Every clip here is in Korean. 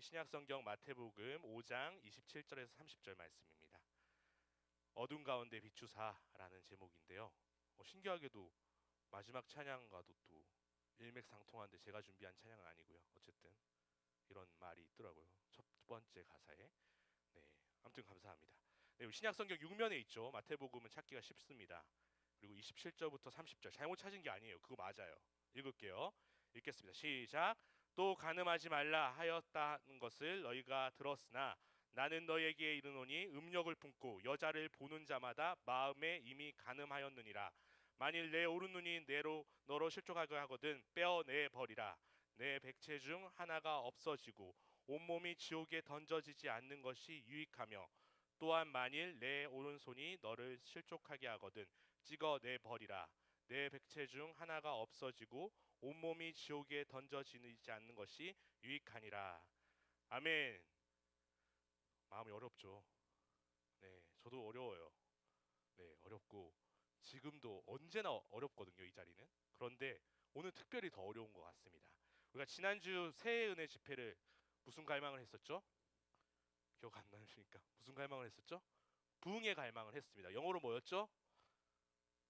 신약성경 마태복음 5장 27절에서 30절 말씀입니다. 어둠 가운데 비추사라는 제목인데요. 신기하게도 마지막 찬양과도 또 일맥상통한데 제가 준비한 찬양은 아니고요. 어쨌든 이런 말이 있더라고요. 첫 번째 가사에. 네, 아무튼 감사합니다. 네, 신약성경 6면에 있죠. 마태복음은 찾기가 쉽습니다. 그리고 27절부터 30절 잘못 찾은 게 아니에요. 그거 맞아요. 읽을게요. 읽겠습니다. 시작. 또 간음하지 말라 하였다는 것을 너희가 들었으나 나는 너희에게 이르노니 음욕을 품고 여자를 보는 자마다 마음에 이미 간음하였느니라. 만일 내 오른눈이 너로 실족하게 하거든 빼어내 버리라. 내 백체 중 하나가 없어지고 온몸이 지옥에 던져지지 않는 것이 유익하며 또한 만일 내 오른손이 너를 실족하게 하거든 찍어내 버리라. 내 백체 중 하나가 없어지고 온몸이 지옥에 던져지지 않는 것이 유익하니라. 아멘. 마음이 어렵죠. 네, 저도 어려워요. 네, 어렵고 지금도 언제나 어렵거든요, 이 자리는. 그런데 오늘 특별히 더 어려운 것 같습니다. 우리가 지난주 새해 은혜 집회를 무슨 갈망을 했었죠? 기억 안 나시니까 무슨 갈망을 했었죠? 부흥의 갈망을 했습니다. 영어로 뭐였죠?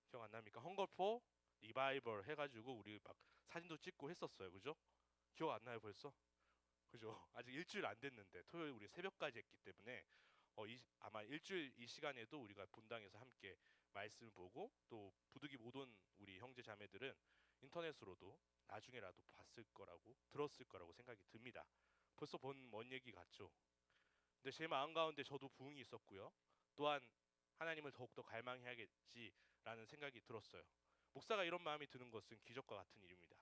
기억 안 납니까? 헝거포 리바이벌 해가지고 우리 막 사진도 찍고 했었어요. 그죠? 기억 안 나요 벌써? 그죠? 아직 일주일 안 됐는데 토요일 우리 새벽까지 했기 때문에 아마 일주일 이 시간에도 우리가 본당에서 함께 말씀을 보고 또 부득이 못 온 우리 형제 자매들은 인터넷으로도 나중에라도 봤을 거라고 들었을 거라고 생각이 듭니다. 벌써 본 먼 얘기 같죠? 근데 제 마음 가운데 저도 부흥이 있었고요. 또한 하나님을 더욱더 갈망해야겠지라는 생각이 들었어요. 목사가 이런 마음이 드는 것은 기적과 같은 일입니다.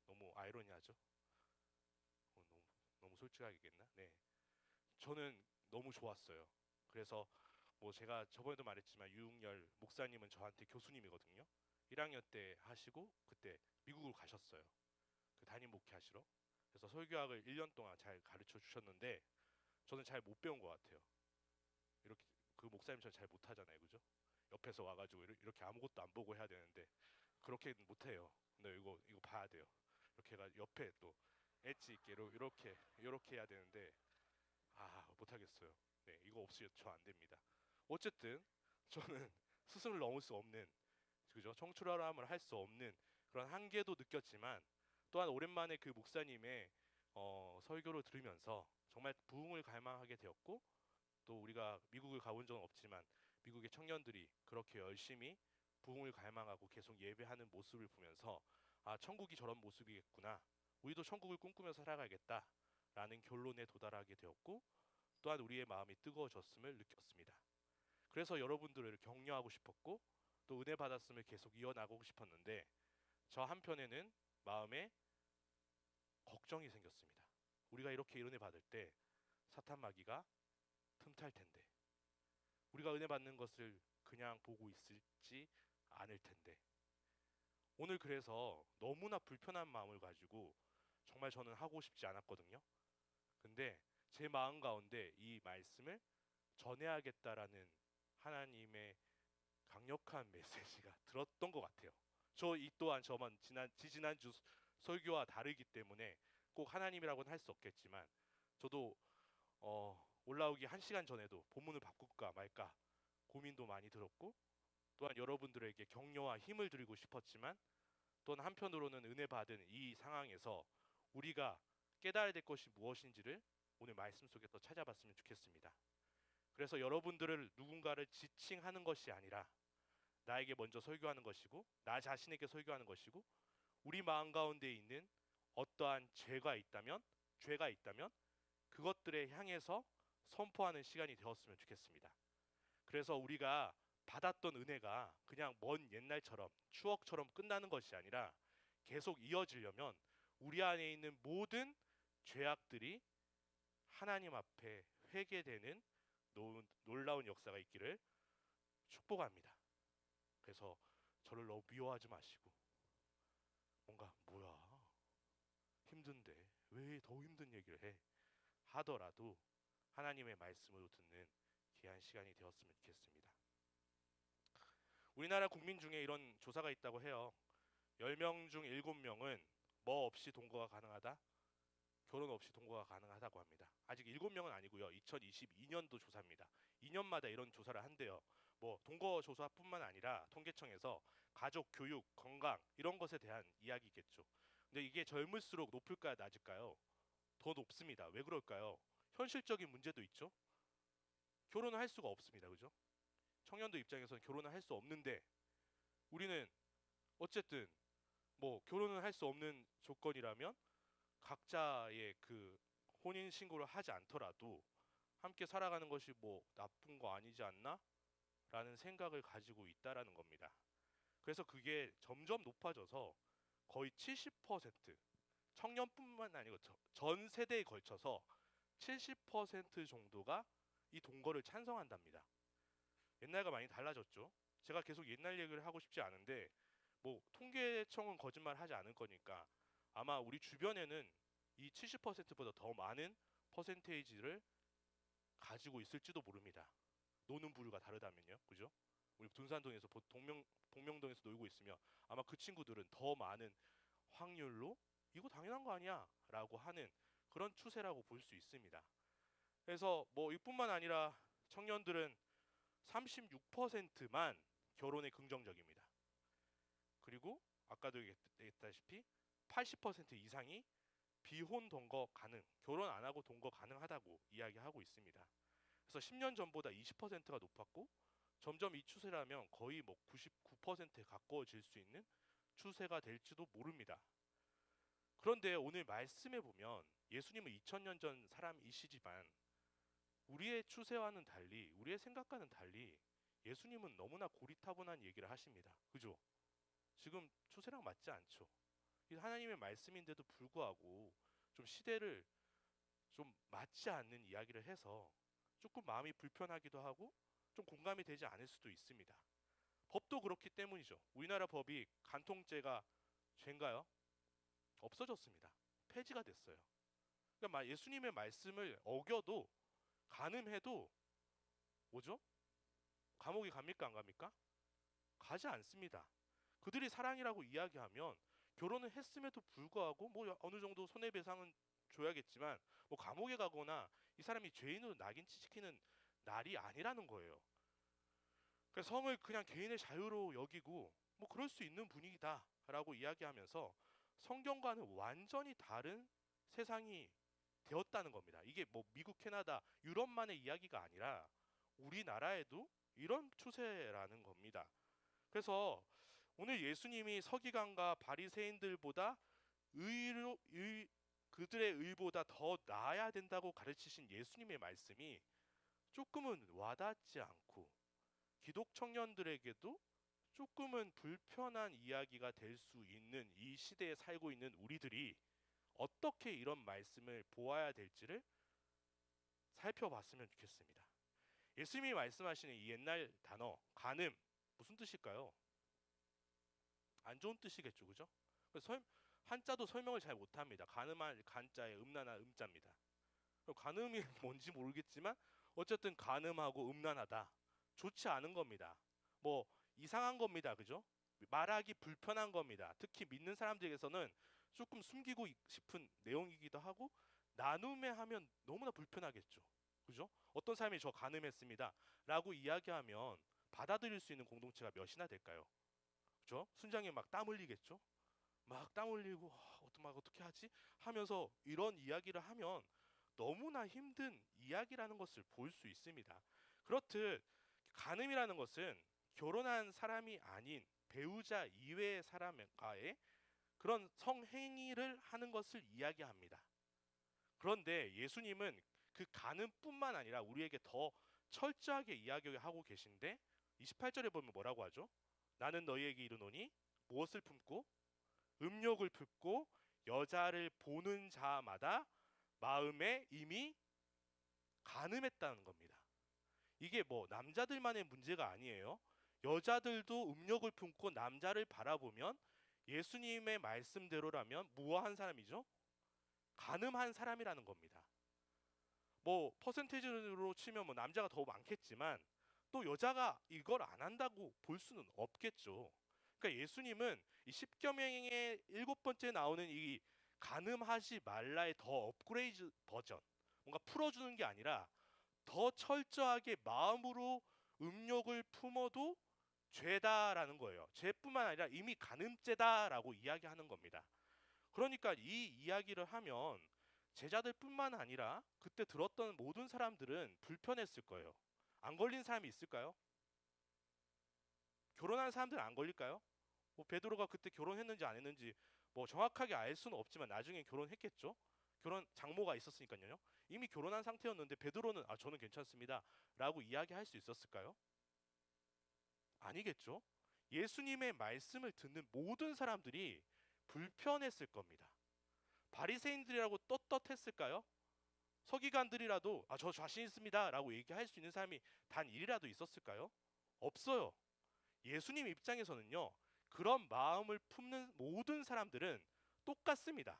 너무 아이러니하죠? 너무 솔직하겠나? 네. 저는 너무 좋았어요. 그래서 뭐 제가 저번에도 말했지만 유흥열 목사님은 저한테 교수님이거든요. 1학년 때 하시고 그때 미국을 가셨어요. 그 담임 목회하시러. 그래서 설교학을 1년 동안 잘 가르쳐 주셨는데 저는 잘 못 배운 것 같아요. 이렇게 그 목사님처럼 잘 못하잖아요, 그죠? 옆에서 와가지고 이렇게 아무것도 안 보고 해야 되는데 그렇게 못해요. 근데 이거 봐야 돼요. 이렇게가 옆에 또 엣지 있게 이렇게 해야 되는데 못하겠어요. 네, 이거 없이 저 안 됩니다. 어쨌든 저는 스승을 넘을 수 없는 그죠? 청출어람을 할 수 없는 그런 한계도 느꼈지만 또한 오랜만에 그 목사님의 설교를 들으면서 정말 부흥을 갈망하게 되었고 또 우리가 미국을 가본 적은 없지만 미국의 청년들이 그렇게 열심히 부흥을 갈망하고 계속 예배하는 모습을 보면서 천국이 저런 모습이겠구나. 우리도 천국을 꿈꾸면서 살아가겠다라는 결론에 도달하게 되었고 또한 우리의 마음이 뜨거워졌음을 느꼈습니다. 그래서 여러분들을 격려하고 싶었고 또 은혜 받았음을 계속 이어나가고 싶었는데 저 한편에는 마음에 걱정이 생겼습니다. 우리가 이렇게 은혜 받을 때 사탄 마귀가 틈탈 텐데 우리가 은혜 받는 것을 그냥 보고 있을지 않을 텐데 오늘 그래서 너무나 불편한 마음을 가지고 정말 저는 하고 싶지 않았거든요. 근데 제 마음 가운데 이 말씀을 전해야겠다라는 하나님의 강력한 메시지가 들었던 것 같아요. 저 이 또한 저만 지지난주 설교와 다르기 때문에 꼭 하나님이라고는 할 수 없겠지만 저도 올라오기 1시간 전에도 본문을 바꿀까 말까 고민도 많이 들었고 또한 여러분들에게 격려와 힘을 드리고 싶었지만 또한 한편으로는 은혜 받은 이 상황에서 우리가 깨달아야 될 것이 무엇인지를 오늘 말씀 속에서 찾아봤으면 좋겠습니다. 그래서 여러분들을 누군가를 지칭하는 것이 아니라 나에게 먼저 설교하는 것이고 나 자신에게 설교하는 것이고 우리 마음 가운데 있는 어떠한 죄가 있다면 그것들에 향해서 선포하는 시간이 되었으면 좋겠습니다. 그래서 우리가 받았던 은혜가 그냥 먼 옛날처럼 추억처럼 끝나는 것이 아니라 계속 이어지려면 우리 안에 있는 모든 죄악들이 하나님 앞에 회개되는 놀라운 역사가 있기를 축복합니다. 그래서 저를 너무 미워하지 마시고 뭔가 뭐야 힘든데 왜 더 힘든 얘기를 해 하더라도 하나님의 말씀으로 듣는 귀한 시간이 되었으면 좋겠습니다. 우리나라 국민 중에 이런 조사가 있다고 해요. 10명 중 7명은 뭐 없이 동거가 가능하다? 결혼 없이 동거가 가능하다고 합니다. 2017명은 아니고요. 2022년도 조사입니다. 2년마다 이런 조사를 한대요. 뭐 동거 조사뿐만 아니라 통계청에서 가족, 교육, 건강 이런 것에 대한 이야기겠죠. 근데 이게 젊을수록 높을까요, 낮을까요? 더 높습니다. 왜 그럴까요? 현실적인 문제도 있죠. 결혼을 할 수가 없습니다. 그죠? 청년들 입장에서는 결혼을 할 수 없는데 우리는 어쨌든 뭐 결혼을 할 수 없는 조건이라면 각자의 그 혼인 신고를 하지 않더라도 함께 살아가는 것이 뭐 나쁜 거 아니지 않나? 라는 생각을 가지고 있다라는 겁니다. 그래서 그게 점점 높아져서 거의 70%, 청년뿐만 아니고 전 세대에 걸쳐서 70% 정도가 이 동거를 찬성한답니다. 옛날과 많이 달라졌죠. 제가 계속 옛날 얘기를 하고 싶지 않은데 뭐 통계청은 거짓말 하지 않을 거니까 아마 우리 주변에는 이 70%보다 더 많은 퍼센테이지를 가지고 있을지도 모릅니다. 노는 부류가 다르다면요. 그죠? 우리 둔산동에서 동명동에서 놀고 있으면 아마 그 친구들은 더 많은 확률로 이거 당연한 거 아니야? 라고 하는 그런 추세라고 볼 수 있습니다. 그래서 뭐 이뿐만 아니라 청년들은 36%만 결혼에 긍정적입니다. 그리고 아까도 얘기했다시피 80% 이상이 비혼 동거 가능, 결혼 안 하고 동거 가능하다고 이야기하고 있습니다. 그래서 10년 전보다 20%가 높았고 점점 이 추세라면 거의 뭐 99%에 가까워질 수 있는 추세가 될지도 모릅니다. 그런데 오늘 말씀해 보면 예수님은 2000년 전 사람이시지만 우리의 추세와는 달리, 우리의 생각과는 달리 예수님은 너무나 고리타분한 얘기를 하십니다. 그죠? 지금 추세랑 맞지 않죠. 이 하나님의 말씀인데도 불구하고 좀 시대를 좀 맞지 않는 이야기를 해서 조금 마음이 불편하기도 하고 좀 공감이 되지 않을 수도 있습니다. 법도 그렇기 때문이죠. 우리나라 법이 간통죄가 죄인가요? 없어졌습니다. 폐지가 됐어요. 그러니까 예수님의 말씀을 어겨도 간음해도 뭐죠? 감옥에 갑니까 안 갑니까? 가지 않습니다. 그들이 사랑이라고 이야기하면 결혼을 했음에도 불구하고 뭐 어느 정도 손해배상은 줘야겠지만 뭐 감옥에 가거나 이 사람이 죄인으로 낙인 찍히는 날이 아니라는 거예요. 그래서 성을 그냥 개인의 자유로 여기고 뭐 그럴 수 있는 분위기다라고 이야기하면서 성경과는 완전히 다른 세상이 되었다는 겁니다. 이게 뭐 미국, 캐나다, 유럽만의 이야기가 아니라 우리나라에도 이런 추세라는 겁니다. 그래서 오늘 예수님이 서기관과 바리새인들보다 그들의 의보다 더 나아야 된다고 가르치신 예수님의 말씀이 조금은 와닿지 않고 기독 청년들에게도 조금은 불편한 이야기가 될 수 있는 이 시대에 살고 있는 우리들이 어떻게 이런 말씀을 보아야 될지를 살펴봤으면 좋겠습니다. 예수님이 말씀하시는 이 옛날 단어 간음 무슨 뜻일까요? 안 좋은 뜻이겠죠, 그죠? 한자도 설명을 잘 못합니다. 간음할 간자에 음란한 음자입니다. 간음이 뭔지 모르겠지만 어쨌든 간음하고 음란하다. 좋지 않은 겁니다. 뭐 이상한 겁니다. 그죠? 말하기 불편한 겁니다. 특히 믿는 사람들에게서는 조금 숨기고 싶은 내용이기도 하고 나눔에 하면 너무나 불편하겠죠. 그죠? 어떤 사람이 저 간음했습니다. 라고 이야기하면 받아들일 수 있는 공동체가 몇이나 될까요? 그죠? 순장님 막 땀 흘리겠죠? 막 땀 흘리고 막 어떻게 하지? 하면서 이런 이야기를 하면 너무나 힘든 이야기라는 것을 볼 수 있습니다. 그렇듯 간음이라는 것은 결혼한 사람이 아닌 배우자 이외의 사람과의 그런 성행위를 하는 것을 이야기합니다. 그런데 예수님은 그 간음뿐만 아니라 우리에게 더 철저하게 이야기하고 계신데 28절에 보면 뭐라고 하죠? 나는 너희에게 이르노니 무엇을 품고 음욕을 품고 여자를 보는 자마다 마음에 이미 간음했다는 겁니다. 이게 뭐 남자들만의 문제가 아니에요. 여자들도 음욕을 품고 남자를 바라보면 예수님의 말씀대로라면 무어한 사람이죠? 간음한 사람이라는 겁니다. 뭐 퍼센테이지로 치면 뭐 남자가 더 많겠지만 또 여자가 이걸 안 한다고 볼 수는 없겠죠. 그러니까 예수님은 이 십계명의 7번째 나오는 이 간음하지 말라의 더 업그레이드 버전, 뭔가 풀어주는 게 아니라 더 철저하게 마음으로 음욕을 품어도 죄다라는 거예요. 죄뿐만 아니라 이미 간음죄다라고 이야기하는 겁니다. 그러니까 이 이야기를 하면 제자들뿐만 아니라 그때 들었던 모든 사람들은 불편했을 거예요. 안 걸린 사람이 있을까요? 결혼한 사람들은 안 걸릴까요? 뭐 베드로가 그때 결혼했는지 안 했는지 뭐 정확하게 알 수는 없지만 나중에 결혼했겠죠. 결혼 장모가 있었으니까요. 이미 결혼한 상태였는데 베드로는 저는 괜찮습니다라고 이야기할 수 있었을까요? 아니겠죠. 예수님의 말씀을 듣는 모든 사람들이 불편했을 겁니다. 바리새인들이라고 떳떳했을까요? 서기관들이라도 저 자신 있습니다라고 얘기할 수 있는 사람이 단 일이라도 있었을까요? 없어요. 예수님 입장에서는요. 그런 마음을 품는 모든 사람들은 똑같습니다.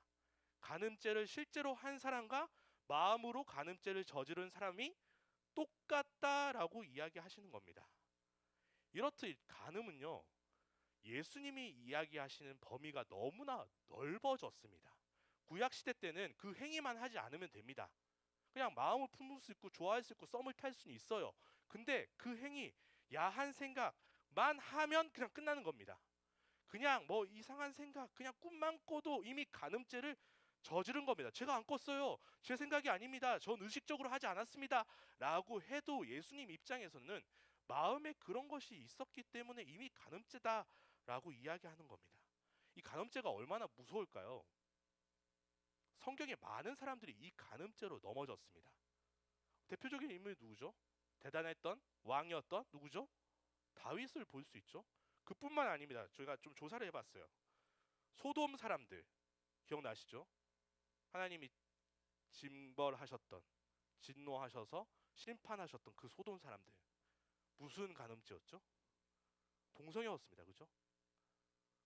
간음죄를 실제로 한 사람과 마음으로 간음죄를 저지른 사람이 똑같다라고 이야기하시는 겁니다. 이렇듯 간음은요. 예수님이 이야기하시는 범위가 너무나 넓어졌습니다. 구약 시대 때는 그 행위만 하지 않으면 됩니다. 그냥 마음을 품을 수 있고 좋아할 수 있고 썸을 탈 수는 있어요. 근데 그 행위, 야한 생각만 하면 그냥 끝나는 겁니다. 그냥 뭐 이상한 생각, 그냥 꿈만 꿔도 이미 간음죄를 저지른 겁니다. 제가 안 꿨어요. 제 생각이 아닙니다. 전 의식적으로 하지 않았습니다. 라고 해도 예수님 입장에서는 마음에 그런 것이 있었기 때문에 이미 간음죄다라고 이야기하는 겁니다. 이 간음죄가 얼마나 무서울까요? 성경에 많은 사람들이 이 간음죄로 넘어졌습니다. 대표적인 인물이 누구죠? 대단했던 왕이었던 누구죠? 다윗을 볼 수 있죠. 그뿐만 아닙니다. 저희가 좀 조사를 해봤어요. 소돔 사람들 기억나시죠? 하나님이 징벌하셨던, 진노하셔서 심판하셨던 그 소돔 사람들 무슨 간음죄였죠? 동성애였습니다. 그죠?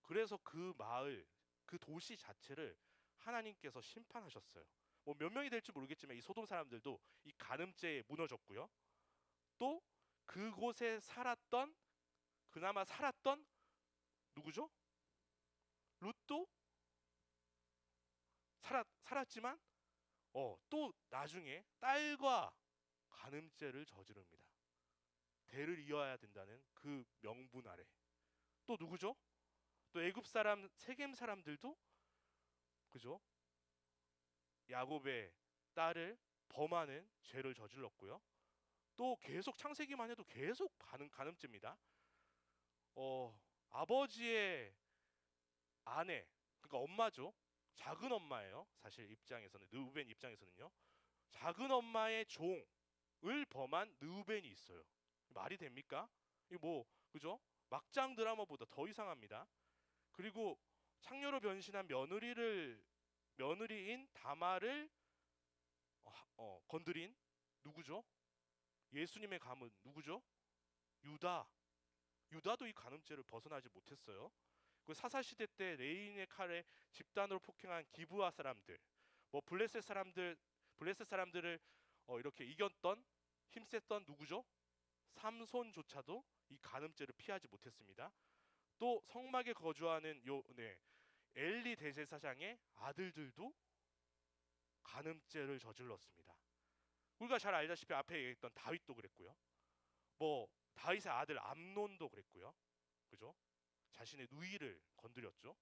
그래서 그 마을, 그 도시 자체를 하나님께서 심판하셨어요. 뭐 몇 명이 될지 모르겠지만 이 소돔 사람들도 이 간음죄에 무너졌고요. 또 그곳에 살았던, 그나마 살았던 누구죠? 룻도 살았지만 또 나중에 딸과 간음죄를 저지릅니다. 대를 이어야 된다는 그 명분 아래. 또 누구죠? 또 애굽 사람, 세겜 사람들도 그죠? 야곱의 딸을 범하는 죄를 저질렀고요. 또 계속 창세기만 해도 계속 간음죄입니다. 아버지의 아내, 그러니까 엄마죠. 작은 엄마예요. 사실 입장에서는 르우벤 입장에서는요. 작은 엄마의 종을 범한 르우벤이 있어요. 말이 됩니까? 이 뭐 그죠? 막장 드라마보다 더 이상합니다. 그리고 창녀로 변신한 며느리인 다말을 건드린 누구죠? 예수님의 가문 누구죠? 유다도 이 간음죄를 벗어나지 못했어요. 그 사사 시대 때 레인의 칼에 집단으로 폭행한 기브아 사람들, 뭐 블레셋 사람들을 이렇게 이겼던 힘셌던 누구죠? 삼손조차도 이 간음죄를 피하지 못했습니다. 또 성막에 거주하는 엘리 대제사장의 아들들도 간음죄를 저질렀습니다. 우리가 잘 알다시피 앞에 얘기했던 다윗도 그랬고요. 뭐 다윗의 아들 암논도 그랬고요. 그죠? 자신의 누이를 건드렸죠.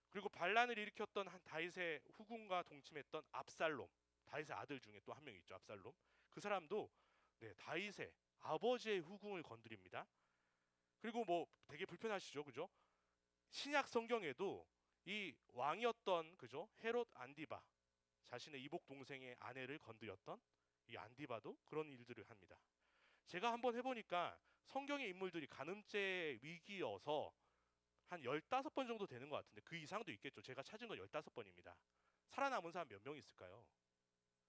그리고 반란을 일으켰던 한 다윗의 후궁과 동침했던 압살롬, 다윗의 아들 중에 또 한 명 있죠. 압살롬. 그 사람도 다윗의 아버지의 후궁을 건드립니다. 그리고 뭐 되게 불편하시죠, 그죠? 신약 성경에도 이 왕이었던 그죠? 헤롯 안디바, 자신의 이복 동생의 아내를 건드렸던 이 안디바도 그런 일들을 합니다. 제가 한번 해보니까 성경의 인물들이 간음죄 위기여서 한 15번 정도 되는 것 같은데 그 이상도 있겠죠. 제가 찾은 건 15번입니다. 살아남은 사람 몇 명 있을까요?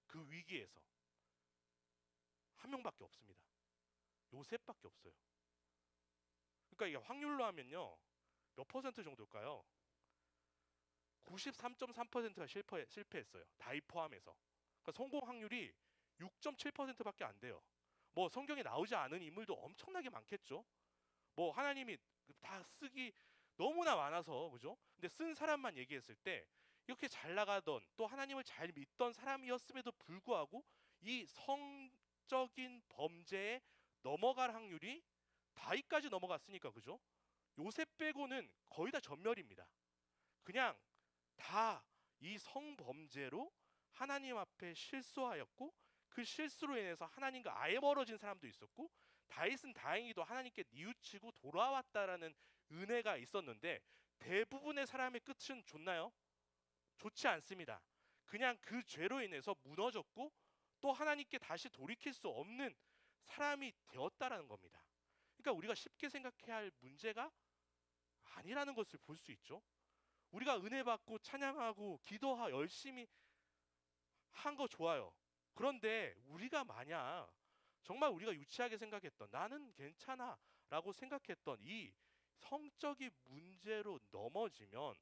그 위기에서 한 명밖에 없습니다. 요셉밖에 없어요. 그러니까 이게 확률로 하면요. 몇 퍼센트 정도일까요? 93.3%가 실패했어요. 다이 포함해서. 그러니까 성공 확률이 6.7%밖에 안 돼요. 뭐 성경에 나오지 않은 인물도 엄청나게 많겠죠. 뭐 하나님이 다 쓰기 너무나 많아서 그죠? 근데 쓴 사람만 얘기했을 때 이렇게 잘 나가던 또 하나님을 잘 믿던 사람이었음에도 불구하고 이 성적인 범죄에 넘어갈 확률이 다윗까지 넘어갔으니까, 그죠? 요셉 빼고는 거의 다 전멸입니다. 그냥 다 이 성범죄로 하나님 앞에 실수하였고, 그 실수로 인해서 하나님과 아예 멀어진 사람도 있었고, 다윗은 다행히도 하나님께 뉘우치고 돌아왔다라는 은혜가 있었는데, 대부분의 사람의 끝은 좋나요? 좋지 않습니다. 그냥 그 죄로 인해서 무너졌고 또 하나님께 다시 돌이킬 수 없는 사람이 되었다라는 겁니다. 그러니까 우리가 쉽게 생각해야 할 문제가 아니라는 것을 볼 수 있죠. 우리가 은혜 받고 찬양하고 기도하 열심히 한 거 좋아요. 그런데 우리가 만약 정말 우리가 유치하게 생각했던 나는 괜찮아 라고 생각했던 이 성적인 문제로 넘어지면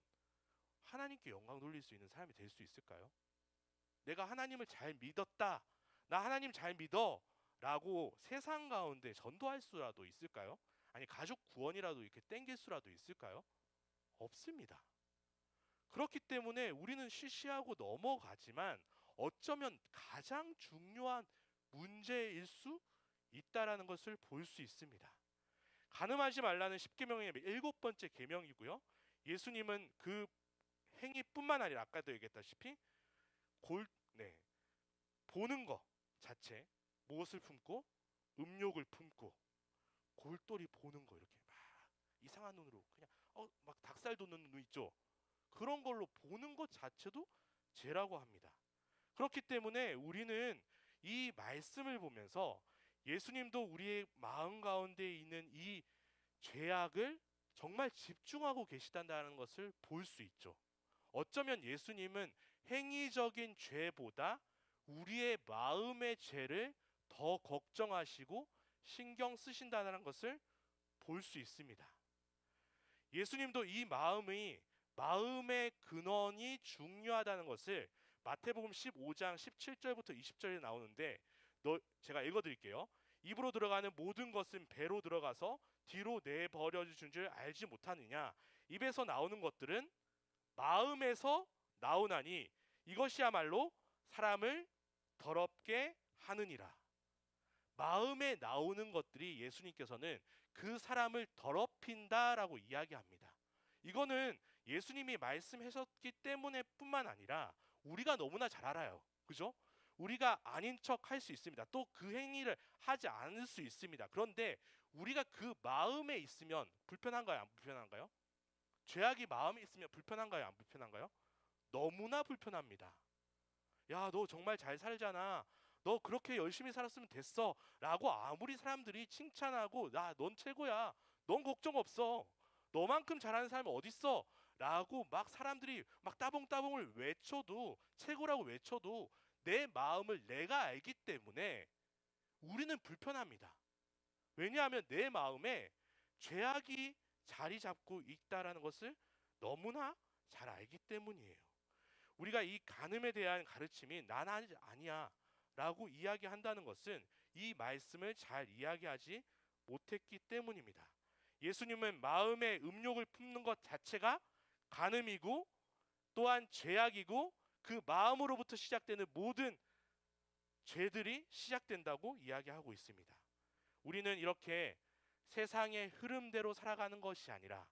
하나님께 영광 돌릴 수 있는 사람이 될 수 있을까요? 내가 하나님을 잘 믿었다, 나 하나님 잘 믿어 라고 세상 가운데 전도할 수라도 있을까요? 아니 가족 구원이라도 이렇게 땡길 수라도 있을까요? 없습니다. 그렇기 때문에 우리는 쉬쉬하고 넘어가지만 어쩌면 가장 중요한 문제일 수 있다라는 것을 볼 수 있습니다. 간음하지 말라는 10계명의 7번째 계명이고요. 예수님은 그 행위뿐만 아니라 아까도 얘기했다시피 보는 것 자체, 무엇을 품고 음욕을 품고 골똘히 보는 거, 이렇게 막 이상한 눈으로 그냥 막 닭살 돋는 눈 있죠. 그런 걸로 보는 것 자체도 죄라고 합니다. 그렇기 때문에 우리는 이 말씀을 보면서 예수님도 우리의 마음 가운데 있는 이 죄악을 정말 집중하고 계시다는 것을 볼 수 있죠. 어쩌면 예수님은 행위적인 죄보다 우리의 마음의 죄를 더 걱정하시고 신경 쓰신다는 것을 볼 수 있습니다. 예수님도 이 마음의 근원이 중요하다는 것을 마태복음 15장 17절부터 20절에 나오는데, 제가 읽어드릴게요. 입으로 들어가는 모든 것은 배로 들어가서 뒤로 내버려진 줄 알지 못하느냐. 입에서 나오는 것들은 마음에서 나오나니 이것이야말로 사람을 더럽게 하느니라. 마음에 나오는 것들이 예수님께서는 그 사람을 더럽힌다라고 이야기합니다. 이거는 예수님이 말씀하셨기 때문에 뿐만 아니라 우리가 너무나 잘 알아요. 그죠? 우리가 아닌 척 할 수 있습니다. 또 그 행위를 하지 않을 수 있습니다. 그런데 우리가 그 마음에 있으면 불편한가요? 안 불편한가요? 죄악이 마음에 있으면 불편한가요? 안 불편한가요? 너무나 불편합니다. 야, 너 정말 잘 살잖아. 너 그렇게 열심히 살았으면 됐어. 라고 아무리 사람들이 칭찬하고, 야, 넌 최고야. 넌 걱정 없어. 너만큼 잘하는 사람이 어딨어. 라고 막 사람들이 막 따봉따봉을 외쳐도, 최고라고 외쳐도 내 마음을 내가 알기 때문에 우리는 불편합니다. 왜냐하면 내 마음에 죄악이 자리 잡고 있다라는 것을 너무나 잘 알기 때문이에요. 우리가 이 간음에 대한 가르침이 난 아니야 라고 이야기한다는 것은 이 말씀을 잘 이야기하지 못했기 때문입니다. 예수님은 마음의 음욕을 품는 것 자체가 간음이고 또한 죄악이고 그 마음으로부터 시작되는 모든 죄들이 시작된다고 이야기하고 있습니다. 우리는 이렇게 세상의 흐름대로 살아가는 것이 아니라,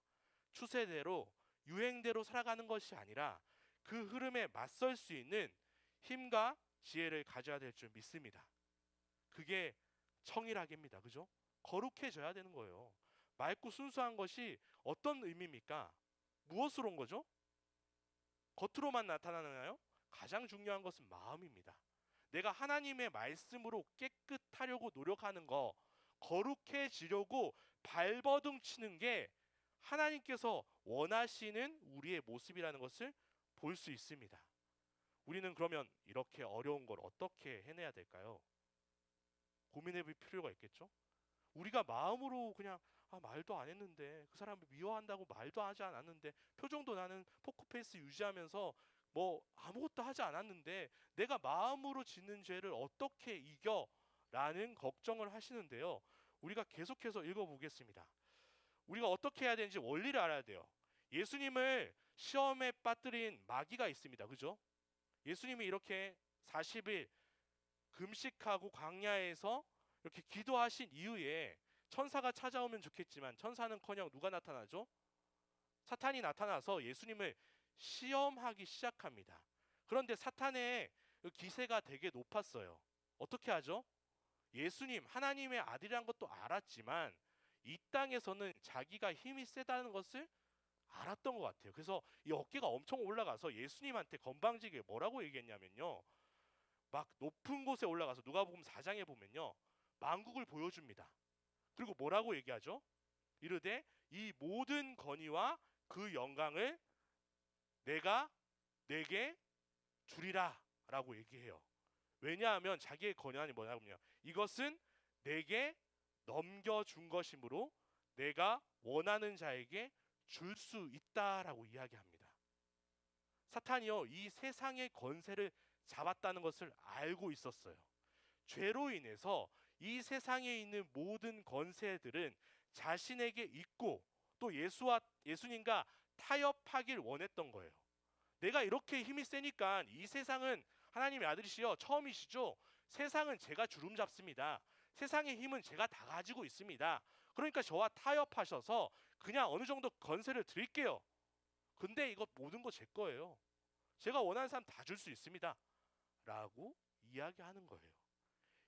추세대로 유행대로 살아가는 것이 아니라 그 흐름에 맞설 수 있는 힘과 지혜를 가져야 될 줄 믿습니다. 그게 청일하게입니다. 그죠? 거룩해져야 되는 거예요. 맑고 순수한 것이 어떤 의미입니까? 무엇으로 온 거죠? 겉으로만 나타나나요? 가장 중요한 것은 마음입니다. 내가 하나님의 말씀으로 깨끗하려고 노력하는 거, 거룩해지려고 발버둥 치는 게 하나님께서 원하시는 우리의 모습이라는 것을 볼 수 있습니다. 우리는 그러면 이렇게 어려운 걸 어떻게 해내야 될까요? 고민해 볼 필요가 있겠죠? 우리가 마음으로 그냥 말도 안 했는데, 그 사람을 미워한다고 말도 하지 않았는데, 표정도 나는 포커페이스 유지하면서 뭐 아무것도 하지 않았는데 내가 마음으로 짓는 죄를 어떻게 이겨? 라는 걱정을 하시는데요. 우리가 계속해서 읽어보겠습니다. 우리가 어떻게 해야 되는지 원리를 알아야 돼요. 예수님을 시험에 빠뜨린 마귀가 있습니다. 그죠? 예수님이 이렇게 40일 금식하고 광야에서 이렇게 기도하신 이후에 천사가 찾아오면 좋겠지만 천사는커녕 누가 나타나죠? 사탄이 나타나서 예수님을 시험하기 시작합니다. 그런데 사탄의 기세가 되게 높았어요. 어떻게 하죠? 예수님, 하나님의 아들이란 것도 알았지만 이 땅에서는 자기가 힘이 세다는 것을 알았던 것 같아요. 그래서 이 어깨가 엄청 올라가서 예수님한테 건방지게 뭐라고 얘기했냐면요. 막 높은 곳에 올라가서 누가복음 4장에 보면요. 만국을 보여줍니다. 그리고 뭐라고 얘기하죠? 이르되 이 모든 권위와 그 영광을 내가 내게 주리라 라고 얘기해요. 왜냐하면 자기의 권한이 뭐냐면요. 이것은 내게 넘겨준 것이므로 내가 원하는 자에게 줄 수 있다라고 이야기합니다. 사탄이요, 이 세상의 권세를 잡았다는 것을 알고 있었어요. 죄로 인해서 이 세상에 있는 모든 권세들은 자신에게 있고 또 예수님과 타협하길 원했던 거예요. 내가 이렇게 힘이 세니까 이 세상은 하나님의 아들이시여 처음이시죠? 세상은 제가 주름 잡습니다. 세상의 힘은 제가 다 가지고 있습니다. 그러니까 저와 타협하셔서 그냥 어느 정도 권세를 드릴게요. 근데 이거 모든 거 제 거예요. 제가 원하는 사람 다 줄 수 있습니다. 라고 이야기하는 거예요.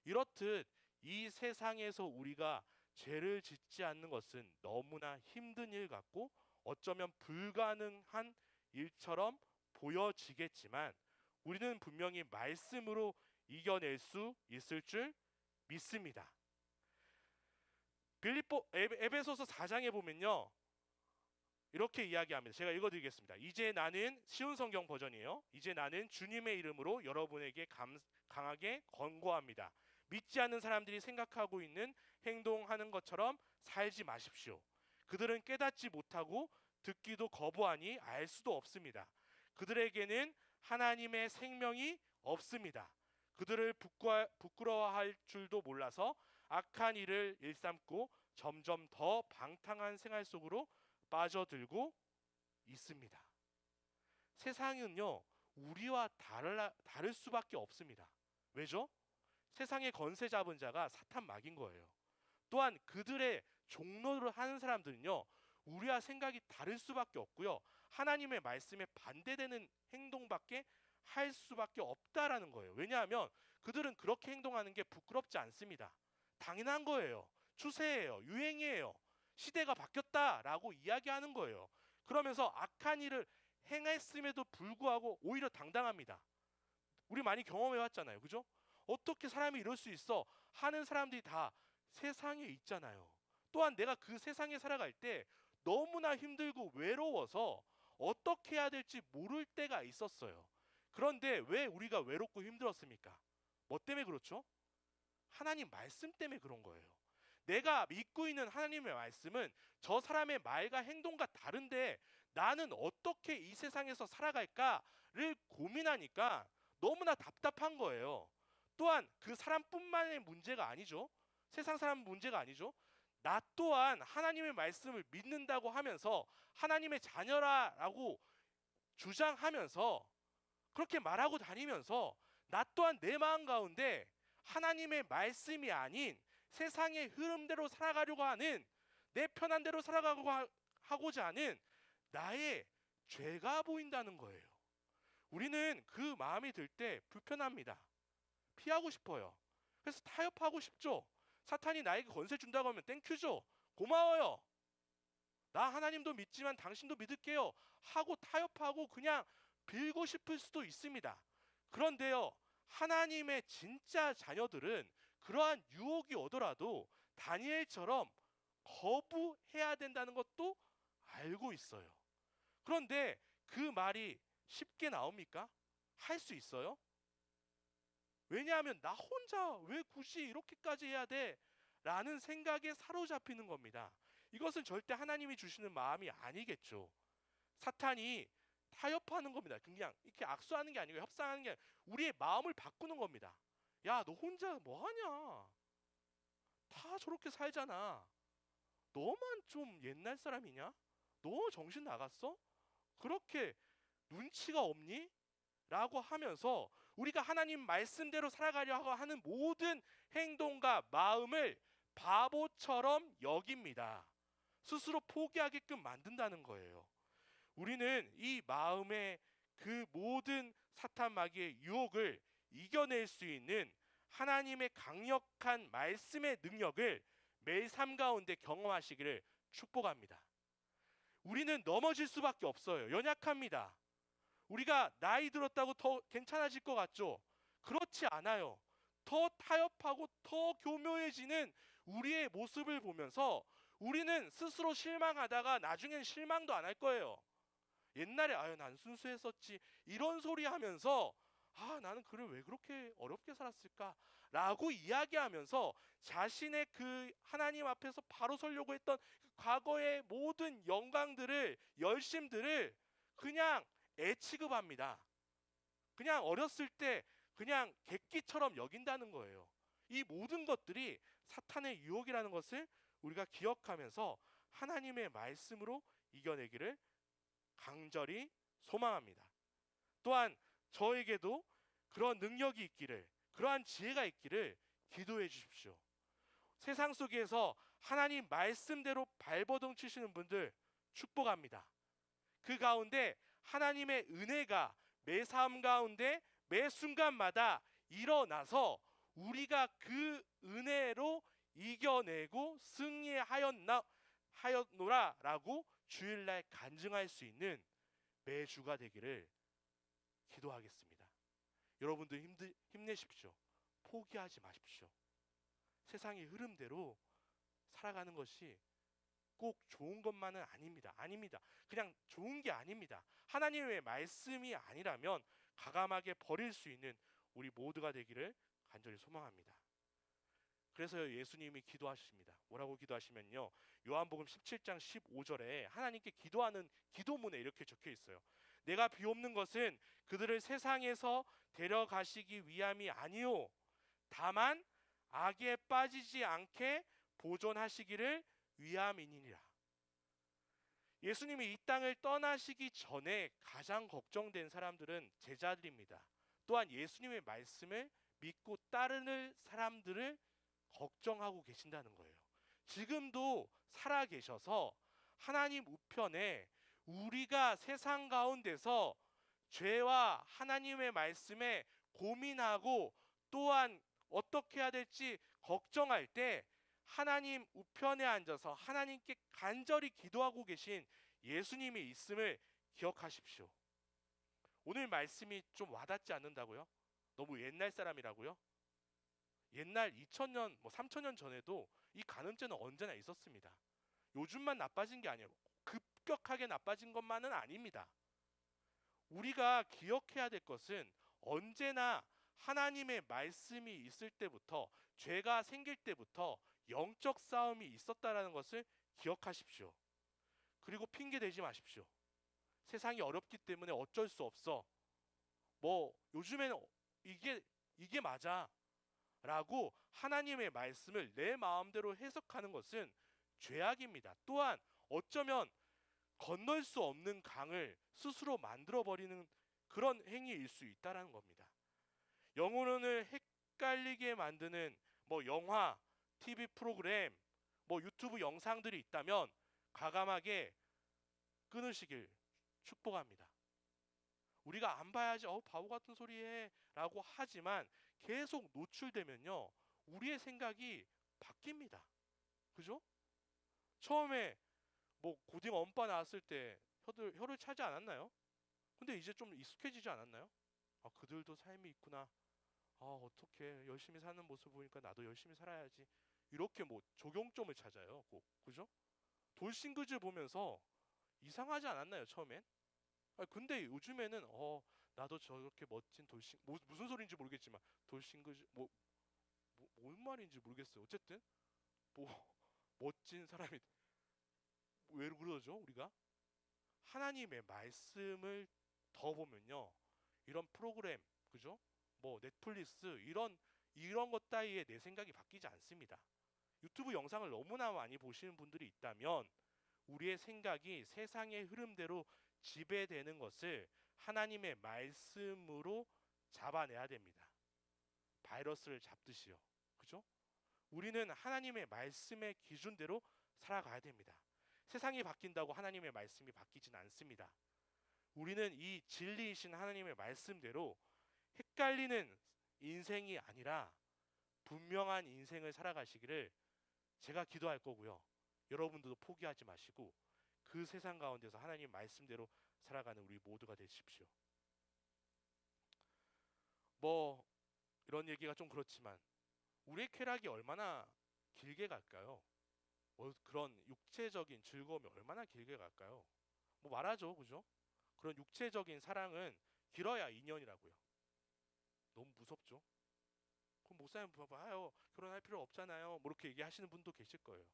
이렇듯 이 세상에서 우리가 죄를 짓지 않는 것은 너무나 힘든 일 같고 어쩌면 불가능한 일처럼 보여지겠지만 우리는 분명히 말씀으로 이겨낼 수 있을 줄 믿습니다. 에베소서 4장에 보면요. 이렇게 이야기합니다. 제가 읽어드리겠습니다. 이제 나는 쉬운 성경 버전이에요. 이제 나는 주님의 이름으로 여러분에게 강하게 권고합니다. 믿지 않는 사람들이 생각하고 있는 행동하는 것처럼 살지 마십시오. 그들은 깨닫지 못하고 듣기도 거부하니 알 수도 없습니다. 그들에게는 하나님의 생명이 없습니다. 그들을 부끄러워할 줄도 몰라서 악한 일을 일삼고 점점 더 방탕한 생활 속으로 빠져들고 있습니다. 세상은요, 우리와 다를 수밖에 없습니다. 왜죠? 세상의 권세 잡은 자가 사탄 마귀인 거예요. 또한 그들의 종로를 하는 사람들은요, 우리와 생각이 다를 수밖에 없고요, 하나님의 말씀에 반대되는 행동밖에 할 수밖에 없다라는 거예요. 왜냐하면 그들은 그렇게 행동하는 게 부끄럽지 않습니다. 당연한 거예요. 추세예요. 유행이에요. 시대가 바뀌었다라고 이야기하는 거예요. 그러면서 악한 일을 행했음에도 불구하고 오히려 당당합니다. 우리 많이 경험해왔잖아요. 그죠? 어떻게 사람이 이럴 수 있어? 하는 사람들이 다 세상에 있잖아요. 또한 내가 그 세상에 살아갈 때 너무나 힘들고 외로워서 어떻게 해야 될지 모를 때가 있었어요. 그런데 왜 우리가 외롭고 힘들었습니까? 뭐 때문에 그렇죠? 하나님 말씀 때문에 그런 거예요. 내가 믿고 있는 하나님의 말씀은 저 사람의 말과 행동과 다른데 나는 어떻게 이 세상에서 살아갈까를 고민하니까 너무나 답답한 거예요. 또한 그 사람뿐만의 문제가 아니죠. 세상 사람 문제가 아니죠. 나 또한 하나님의 말씀을 믿는다고 하면서 하나님의 자녀라고 주장하면서 그렇게 말하고 다니면서 나 또한 내 마음 가운데 하나님의 말씀이 아닌 세상의 흐름대로 살아가려고 하는 내 편한 대로 살아가고자 하는 나의 죄가 보인다는 거예요. 우리는 그 마음이 들 때 불편합니다. 피하고 싶어요. 그래서 타협하고 싶죠. 사탄이 나에게 권세 준다고 하면 땡큐죠. 고마워요. 나 하나님도 믿지만 당신도 믿을게요. 하고 타협하고 그냥 빌고 싶을 수도 있습니다. 그런데요, 하나님의 진짜 자녀들은 그러한 유혹이 오더라도 다니엘처럼 거부해야 된다는 것도 알고 있어요. 그런데 그 말이 쉽게 나옵니까? 할 수 있어요? 왜냐하면 나 혼자 왜 굳이 이렇게까지 해야 돼? 라는 생각에 사로잡히는 겁니다. 이것은 절대 하나님이 주시는 마음이 아니겠죠. 사탄이 타협하는 겁니다. 그냥 이렇게 악수하는 게 아니고 협상하는 게 아니고 우리의 마음을 바꾸는 겁니다. 야, 너 혼자 뭐 하냐? 다 저렇게 살잖아. 너만 좀 옛날 사람이냐? 너 정신 나갔어? 그렇게 눈치가 없니? 라고 하면서 우리가 하나님 말씀대로 살아가려고 하는 모든 행동과 마음을 바보처럼 여깁니다. 스스로 포기하게끔 만든다는 거예요. 우리는 이 마음의 그 모든 사탄 마귀의 유혹을 이겨낼 수 있는 하나님의 강력한 말씀의 능력을 매일 삶 가운데 경험하시기를 축복합니다. 우리는 넘어질 수밖에 없어요. 연약합니다. 우리가 나이 들었다고 더 괜찮아질 것 같죠? 그렇지 않아요. 더 타협하고 더 교묘해지는 우리의 모습을 보면서 우리는 스스로 실망하다가 나중엔 실망도 안 할 거예요. 옛날에 아유 난 순수했었지 이런 소리 하면서 아 나는 그를 왜 그렇게 어렵게 살았을까 라고 이야기하면서 자신의 그 하나님 앞에서 바로 서려고 했던 그 과거의 모든 영광들을 열심들을 그냥 애 취급합니다. 그냥 어렸을 때 그냥 객기처럼 여긴다는 거예요. 이 모든 것들이 사탄의 유혹이라는 것을 우리가 기억하면서 하나님의 말씀으로 이겨내기를 강절히 소망합니다. 또한 저에게도 그런 능력이 있기를, 그러한 지혜가 있기를 기도해 주십시오. 세상 속에서 하나님 말씀대로 발버둥 치시는 분들 축복합니다. 그 가운데 하나님의 은혜가 매 삶 가운데 매 순간마다 일어나서 우리가 그 은혜로 이겨내고 승리하였노라라고 주일날 간증할 수 있는 매주가 되기를 기도하겠습니다. 여러분들 힘내십시오. 포기하지 마십시오. 세상의 흐름대로 살아가는 것이 꼭 좋은 것만은 아닙니다. 그냥 좋은 게 아닙니다. 하나님의 말씀이 아니라면 과감하게 버릴 수 있는 우리 모두가 되기를 간절히 소망합니다. 그래서 예수님이 기도하십니다. 뭐라고 기도하시면요. 요한복음 17장 15절에 하나님께 기도하는 기도문에 이렇게 적혀 있어요. 내가 비옵는 것은 그들을 세상에서 데려가시기 위함이 아니요 다만 악에 빠지지 않게 보존하시기를 위함이니라. 예수님이 이 땅을 떠나시기 전에 가장 걱정된 사람들은 제자들입니다. 또한 예수님의 말씀을 믿고 따르는 사람들을 걱정하고 계신다는 거예요. 지금도 살아 계셔서 하나님 우편에 우리가 세상 가운데서 죄와 하나님의 말씀에 고민하고 또한 어떻게 해야 될지 걱정할 때 하나님 우편에 앉아서 하나님께 간절히 기도하고 계신 예수님이 있음을 기억하십시오. 오늘 말씀이 좀 와닿지 않는다고요? 너무 옛날 사람이라고요? 옛날 2000년, 3000년 전에도 이 간음죄는 언제나 있었습니다. 요즘만 나빠진 게 아니에요. 급격하게 나빠진 것만은 아닙니다. 우리가 기억해야 될 것은 언제나 하나님의 말씀이 있을 때부터 죄가 생길 때부터 영적 싸움이 있었다라는 것을 기억하십시오. 그리고 핑계 대지 마십시오. 세상이 어렵기 때문에 어쩔 수 없어. 요즘에는 이게 맞아. 라고 하나님의 말씀을 내 마음대로 해석하는 것은 죄악입니다. 또한 어쩌면 건널 수 없는 강을 스스로 만들어버리는 그런 행위일 수 있다는 겁니다. 영혼을 헷갈리게 만드는 영화, TV 프로그램, 유튜브 영상들이 있다면 과감하게 끊으시길 축복합니다. 우리가 안 봐야지 바보 같은 소리 해 라고 하지만 계속 노출되면요 우리의 생각이 바뀝니다. 그죠? 처음에 고딩 엄빠 나왔을 때 혀를 차지 않았나요? 근데 이제 좀 익숙해지지 않았나요? 그들도 삶이 있구나. 어떻게 열심히 사는 모습 보니까 나도 열심히 살아야지. 이렇게 적용점을 찾아요. 그죠? 돌싱그즈 보면서 이상하지 않았나요? 처음엔? 근데 요즘에는 나도 저렇게 멋진 무슨 소리인지 모르겠지만 돌싱그즈 뭔 말인지 모르겠어요. 어쨌든 멋진 사람이 왜 그러죠? 우리가 하나님의 말씀을 더 보면요 이런 프로그램 그죠? 넷플릭스 이런 것 따위에 내 생각이 바뀌지 않습니다. 유튜브 영상을 너무나 많이 보시는 분들이 있다면 우리의 생각이 세상의 흐름대로 지배되는 것을 하나님의 말씀으로 잡아내야 됩니다. 바이러스를 잡듯이요. 그죠? 우리는 하나님의 말씀의 기준대로 살아가야 됩니다. 세상이 바뀐다고 하나님의 말씀이 바뀌진 않습니다. 우리는 이 진리이신 하나님의 말씀대로 헷갈리는 인생이 아니라 분명한 인생을 살아가시기를 제가 기도할 거고요. 여러분들도 포기하지 마시고 그 세상 가운데서 하나님 말씀대로 살아가는 우리 모두가 되십시오. 뭐 이런 얘기가 좀 그렇지만 우리의 쾌락이 얼마나 길게 갈까요? 뭐 그런 육체적인 즐거움이 얼마나 길게 갈까요? 뭐 말하죠, 그죠? 그런 육체적인 사랑은 길어야 2년이라고요. 너무 무섭죠? 그럼 목사님 봐봐요, 결혼할 필요 없잖아요. 뭐 이렇게 얘기하시는 분도 계실 거예요.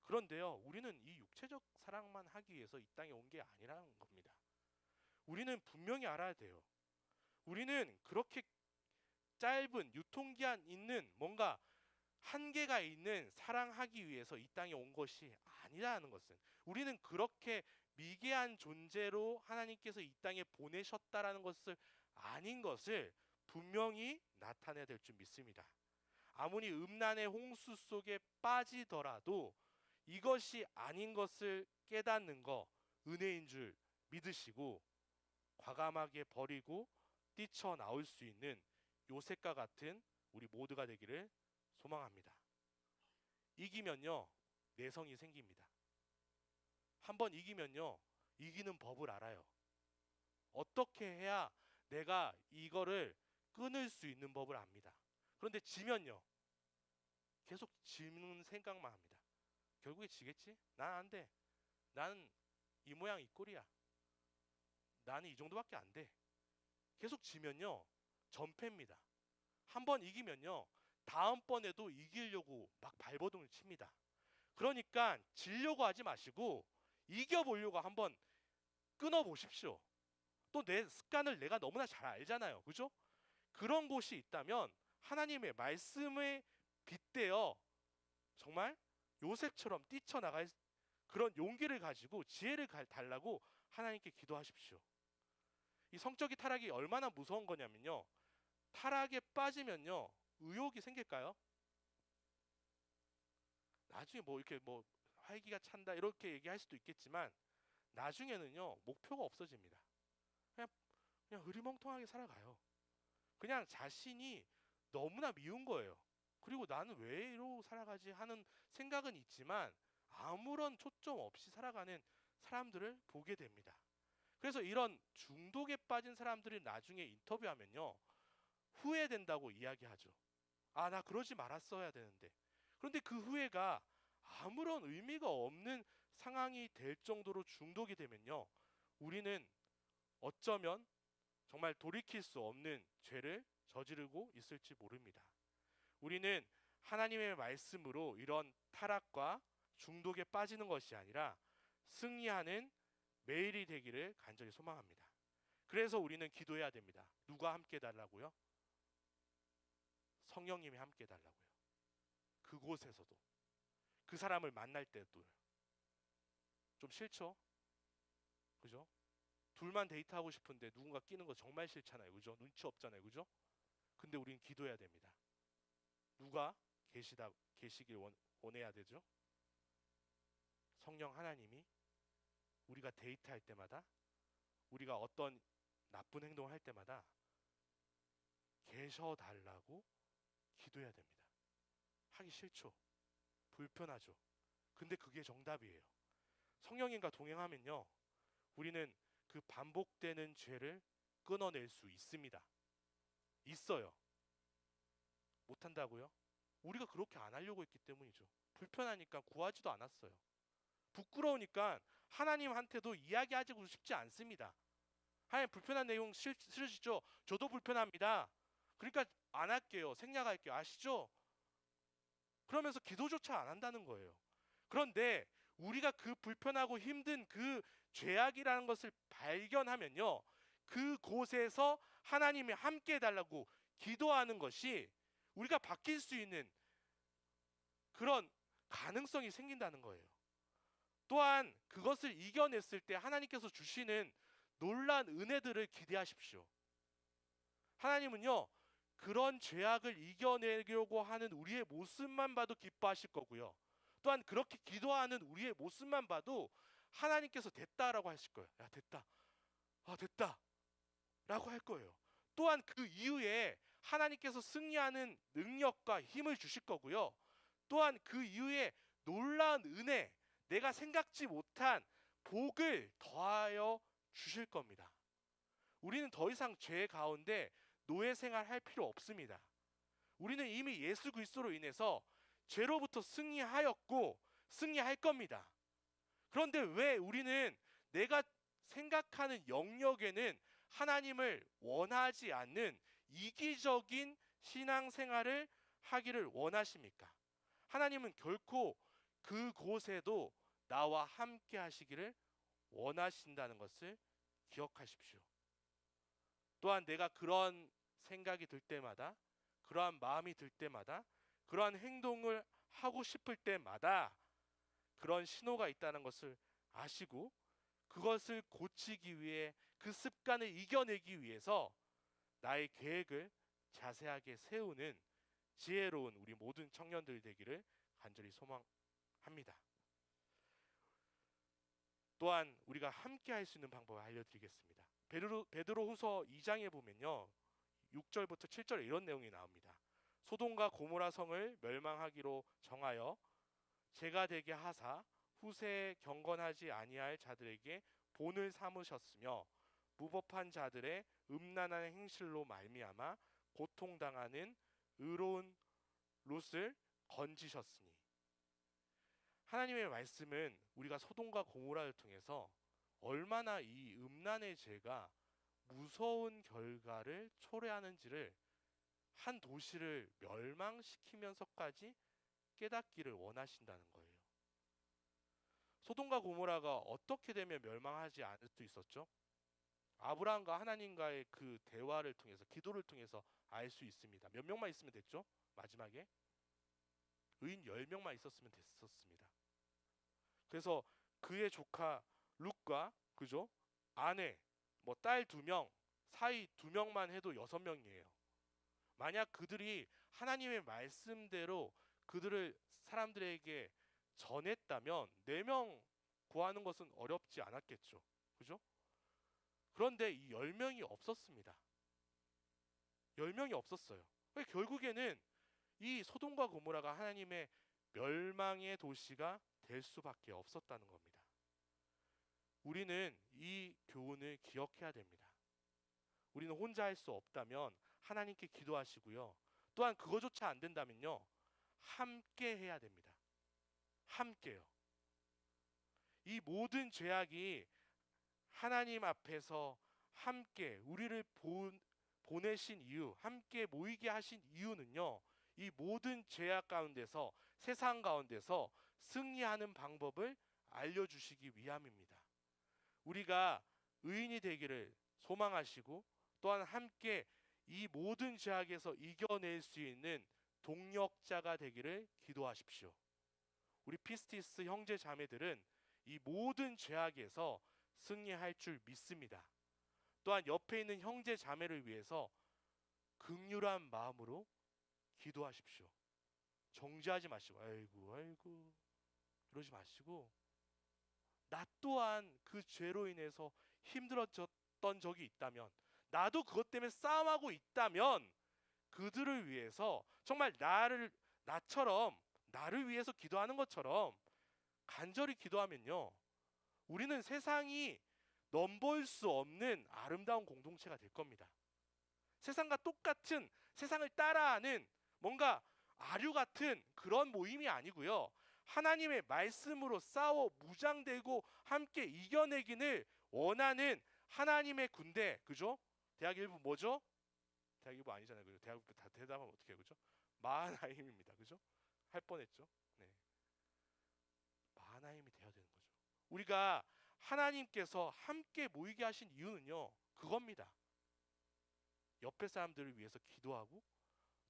그런데요, 우리는 이 육체적 사랑만 하기 위해서 이 땅에 온 게 아니라는 겁니다. 우리는 분명히 알아야 돼요. 우리는 그렇게 짧은 유통기한 있는 뭔가 한계가 있는 사랑하기 위해서 이 땅에 온 것이 아니라는 것은, 우리는 그렇게 미개한 존재로 하나님께서 이 땅에 보내셨다라는 것을 아닌 것을 분명히 나타내야 될 줄 믿습니다. 아무리 음란의 홍수 속에 빠지더라도 이것이 아닌 것을 깨닫는 거 은혜인 줄 믿으시고 과감하게 버리고 뛰쳐나올 수 있는 요셉과 같은 우리 모두가 되기를 소망합니다. 이기면요, 내성이 생깁니다. 한번 이기면요, 이기는 법을 알아요. 어떻게 해야 내가 이거를 끊을 수 있는 법을 압니다. 그런데 지면요, 계속 지는 생각만 합니다. 결국에 지겠지? 난 안 돼. 나는 이 모양 이 꼴이야. 나는 이 정도밖에 안 돼. 계속 지면요, 전패입니다. 한번 이기면요, 다음번에도 이기려고 막 발버둥을 칩니다. 그러니까 지려고 하지 마시고 이겨보려고 한번 끊어보십시오. 또 내 습관을 내가 너무나 잘 알잖아요. 그죠? 그런 곳이 있다면 하나님의 말씀에 빗대어 정말 요셉처럼 뛰쳐나갈 그런 용기를 가지고 지혜를 달라고 하나님께 기도하십시오. 이 성적인 타락이 얼마나 무서운 거냐면요, 타락에 빠지면요, 의욕이 생길까요? 나중에 뭐 이렇게 뭐 활기가 찬다 이렇게 얘기할 수도 있겠지만 나중에는요, 목표가 없어집니다. 그냥 흐리멍텅하게 살아가요. 그냥 자신이 너무나 미운 거예요. 그리고 나는 왜 이러고 살아가지 하는 생각은 있지만 아무런 초점 없이 살아가는 사람들을 보게 됩니다. 그래서 이런 중독에 빠진 사람들이 나중에 인터뷰하면요, 후회된다고 이야기하죠. 아, 나 그러지 말았어야 되는데. 그런데 그 후회가 아무런 의미가 없는 상황이 될 정도로 중독이 되면요, 우리는 어쩌면 정말 돌이킬 수 없는 죄를 저지르고 있을지 모릅니다. 우리는 하나님의 말씀으로 이런 타락과 중독에 빠지는 것이 아니라 승리하는 매일이 되기를 간절히 소망합니다. 그래서 우리는 기도해야 됩니다. 누가 함께 해달라고요? 성령님이 함께 해달라고요. 그곳에서도 그 사람을 만날 때도 좀 싫죠? 그죠? 둘만 데이트하고 싶은데 누군가 끼는 거 정말 싫잖아요. 그죠? 눈치 없잖아요. 그죠? 근데 우린 기도해야 됩니다. 누가 계시길 원해야 되죠? 성령 하나님이 우리가 데이트할 때마다, 우리가 어떤 나쁜 행동을 할 때마다 계셔달라고 기도해야 됩니다. 하기 싫죠? 불편하죠? 근데 그게 정답이에요. 성령님과 동행하면요, 우리는 그 반복되는 죄를 끊어낼 수 있습니다. 있어요. 못한다고요? 우리가 그렇게 안 하려고 했기 때문이죠. 불편하니까 구하지도 않았어요. 부끄러우니까 하나님한테도 이야기하고 싶지 않습니다. 하나님, 불편한 내용 싫으시죠? 저도 불편합니다. 그러니까 안 할게요. 생략할게요. 아시죠? 그러면서 기도조차 안 한다는 거예요. 그런데 우리가 그 불편하고 힘든 그 죄악이라는 것을 발견하면요, 그곳에서 하나님이 함께 해달라고 기도하는 것이 우리가 바뀔 수 있는 그런 가능성이 생긴다는 거예요. 또한 그것을 이겨냈을 때 하나님께서 주시는 놀란 은혜들을 기대하십시오. 하나님은요, 그런 죄악을 이겨내려고 하는 우리의 모습만 봐도 기뻐하실 거고요. 또한 그렇게 기도하는 우리의 모습만 봐도 하나님께서 됐다라고 하실 거예요. 야, 됐다. 아, 됐다. 라고 할 거예요. 또한 그 이후에 하나님께서 승리하는 능력과 힘을 주실 거고요. 또한 그 이후에 놀라운 은혜, 내가 생각지 못한 복을 더하여 주실 겁니다. 우리는 더 이상 죄 가운데 노예 생활할 필요 없습니다. 우리는 이미 예수 그리스도로 인해서 죄로부터 승리하였고 승리할 겁니다. 그런데 왜 우리는 내가 생각하는 영역에는 하나님을 원하지 않는 이기적인 신앙생활을 하기를 원하십니까? 하나님은 결코 그곳에도 나와 함께 하시기를 원하신다는 것을 기억하십시오. 또한 내가 그런 생각이 들 때마다, 그러한 마음이 들 때마다, 그러한 행동을 하고 싶을 때마다 그런 신호가 있다는 것을 아시고 그것을 고치기 위해, 그 습관을 이겨내기 위해서 나의 계획을 자세하게 세우는 지혜로운 우리 모든 청년들 되기를 간절히 소망합니다. 또한 우리가 함께 할 수 있는 방법을 알려드리겠습니다. 베드로후서 2장에 보면요, 6절부터 7절에 이런 내용이 나옵니다. 소돔과 고모라 성을 멸망하기로 정하여 제가 되게 하사 후세에 경건하지 아니할 자들에게 본을 삼으셨으며 무법한 자들의 음란한 행실로 말미암아 고통당하는 의로운 롯을 건지셨으니. 하나님의 말씀은 우리가 소돔과 고모라를 통해서 얼마나 이 음란의 죄가 무서운 결과를 초래하는지를, 한 도시를 멸망시키면서까지 깨닫기를 원하신다는 거예요. 소돔과 고모라가 어떻게 되면 멸망하지 않을 수 있었죠? 아브라함과 하나님과의 그 대화를 통해서, 기도를 통해서 알 수 있습니다. 몇 명만 있으면 됐죠? 마지막에 의인 10명만 있었으면 됐었습니다. 그래서 그의 조카 룻과, 그죠? 아내, 딸 2명, 사이 2명만 해도 6명이에요. 만약 그들이 하나님의 말씀대로 그들을 사람들에게 전했다면 4명 구하는 것은 어렵지 않았겠죠. 그죠? 그런데 이 10명이 없었습니다. 10명이 없었어요. 결국에는 이 소돔과 고모라가 하나님의 멸망의 도시가 될 수밖에 없었다는 겁니다. 우리는 이 교훈을 기억해야 됩니다. 우리는 혼자 할 수 없다면 하나님께 기도하시고요. 또한 그거조차 안 된다면요, 함께 해야 됩니다. 함께요. 이 모든 죄악이 하나님 앞에서 함께 우리를 보내신 이유, 함께 모이게 하신 이유는요, 이 모든 죄악 가운데서, 세상 가운데서 승리하는 방법을 알려주시기 위함입니다. 우리가 의인이 되기를 소망하시고 또한 함께 이 모든 죄악에서 이겨낼 수 있는 동력자가 되기를 기도하십시오. 우리 피스티스 형제 자매들은 이 모든 죄악에서 승리할 줄 믿습니다. 또한 옆에 있는 형제 자매를 위해서 긍휼한 마음으로 기도하십시오. 정죄하지 마시고 아이고 이러지 마시고, 나 또한 그 죄로 인해서 힘들어졌던 적이 있다면, 나도 그것 때문에 싸움하고 있다면 그들을 위해서 정말 나처럼 나를 위해서 기도하는 것처럼 간절히 기도하면요, 우리는 세상이 넘볼 수 없는 아름다운 공동체가 될 겁니다. 세상과 똑같은, 세상을 따라하는 뭔가 아류 같은 그런 모임이 아니고요, 하나님의 말씀으로 싸워 무장되고 함께 이겨내기를 원하는 하나님의 군대, 그죠? 대학 1부 뭐죠? 대학 1부 아니잖아요, 그죠? 대학 1부 다 대답하면 어떻게 해요, 그죠? 마하나임입니다, 그죠? 할 뻔했죠. 네, 마하나임이 되어야 되는 거죠. 우리가 하나님께서 함께 모이게 하신 이유는요, 그겁니다. 옆에 사람들을 위해서 기도하고,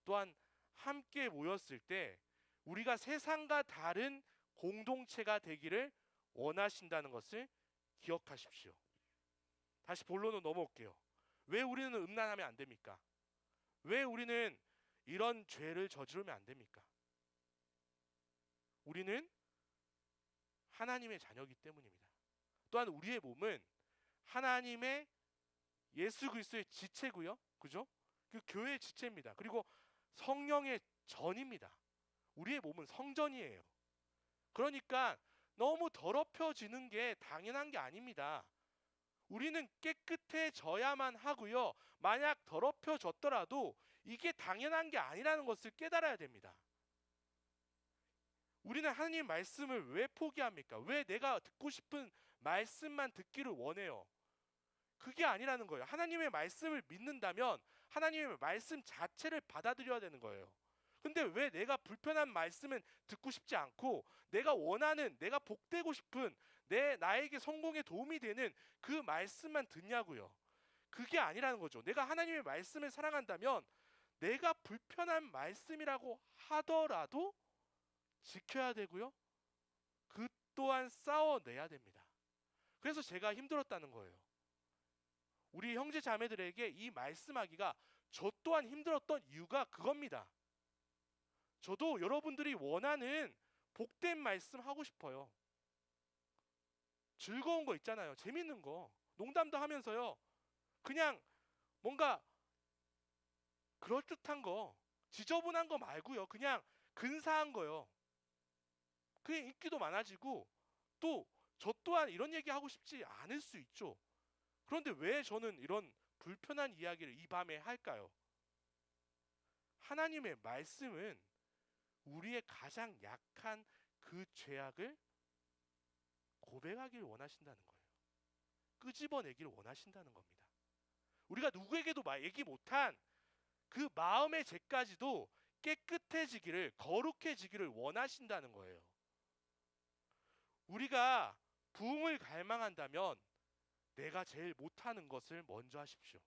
또한 함께 모였을 때 우리가 세상과 다른 공동체가 되기를 원하신다는 것을 기억하십시오. 다시 본론으로 넘어올게요. 왜 우리는 음란하면 안 됩니까? 왜 우리는 이런 죄를 저지르면 안 됩니까? 우리는 하나님의 자녀이기 때문입니다. 또한 우리의 몸은 하나님의 예수 그리스도의 지체고요. 그죠? 그 교회의 지체입니다. 그리고 성령의 전입니다. 우리의 몸은 성전이에요. 그러니까 너무 더럽혀지는 게 당연한 게 아닙니다. 우리는 깨끗해져야만 하고요. 만약 더럽혀졌더라도 이게 당연한 게 아니라는 것을 깨달아야 됩니다. 우리는 하나님 말씀을 왜 포기합니까? 왜 내가 듣고 싶은 말씀만 듣기를 원해요? 그게 아니라는 거예요. 하나님의 말씀을 믿는다면 하나님의 말씀 자체를 받아들여야 되는 거예요. 근데 왜 내가 불편한 말씀은 듣고 싶지 않고 내가 원하는, 내가 복되고 싶은, 나에게 성공에 도움이 되는 그 말씀만 듣냐고요. 그게 아니라는 거죠. 내가 하나님의 말씀을 사랑한다면 내가 불편한 말씀이라고 하더라도 지켜야 되고요. 그 또한 싸워내야 됩니다. 그래서 제가 힘들었다는 거예요. 우리 형제 자매들에게 이 말씀하기가 저 또한 힘들었던 이유가 그겁니다. 저도 여러분들이 원하는 복된 말씀 하고 싶어요. 즐거운 거 있잖아요. 재밌는 거. 농담도 하면서요. 그냥 뭔가 그럴듯한 거, 지저분한 거 말고요. 그냥 근사한 거요. 그게 인기도 많아지고 또 저 또한 이런 얘기 하고 싶지 않을 수 있죠. 그런데 왜 저는 이런 불편한 이야기를 이 밤에 할까요? 하나님의 말씀은 우리의 가장 약한 그 죄악을 고백하기를 원하신다는 거예요. 끄집어내기를 원하신다는 겁니다. 우리가 누구에게도 얘기 못한 그 마음의 죄까지도 깨끗해지기를, 거룩해지기를 원하신다는 거예요. 우리가 부흥을 갈망한다면 내가 제일 못하는 것을 먼저 하십시오.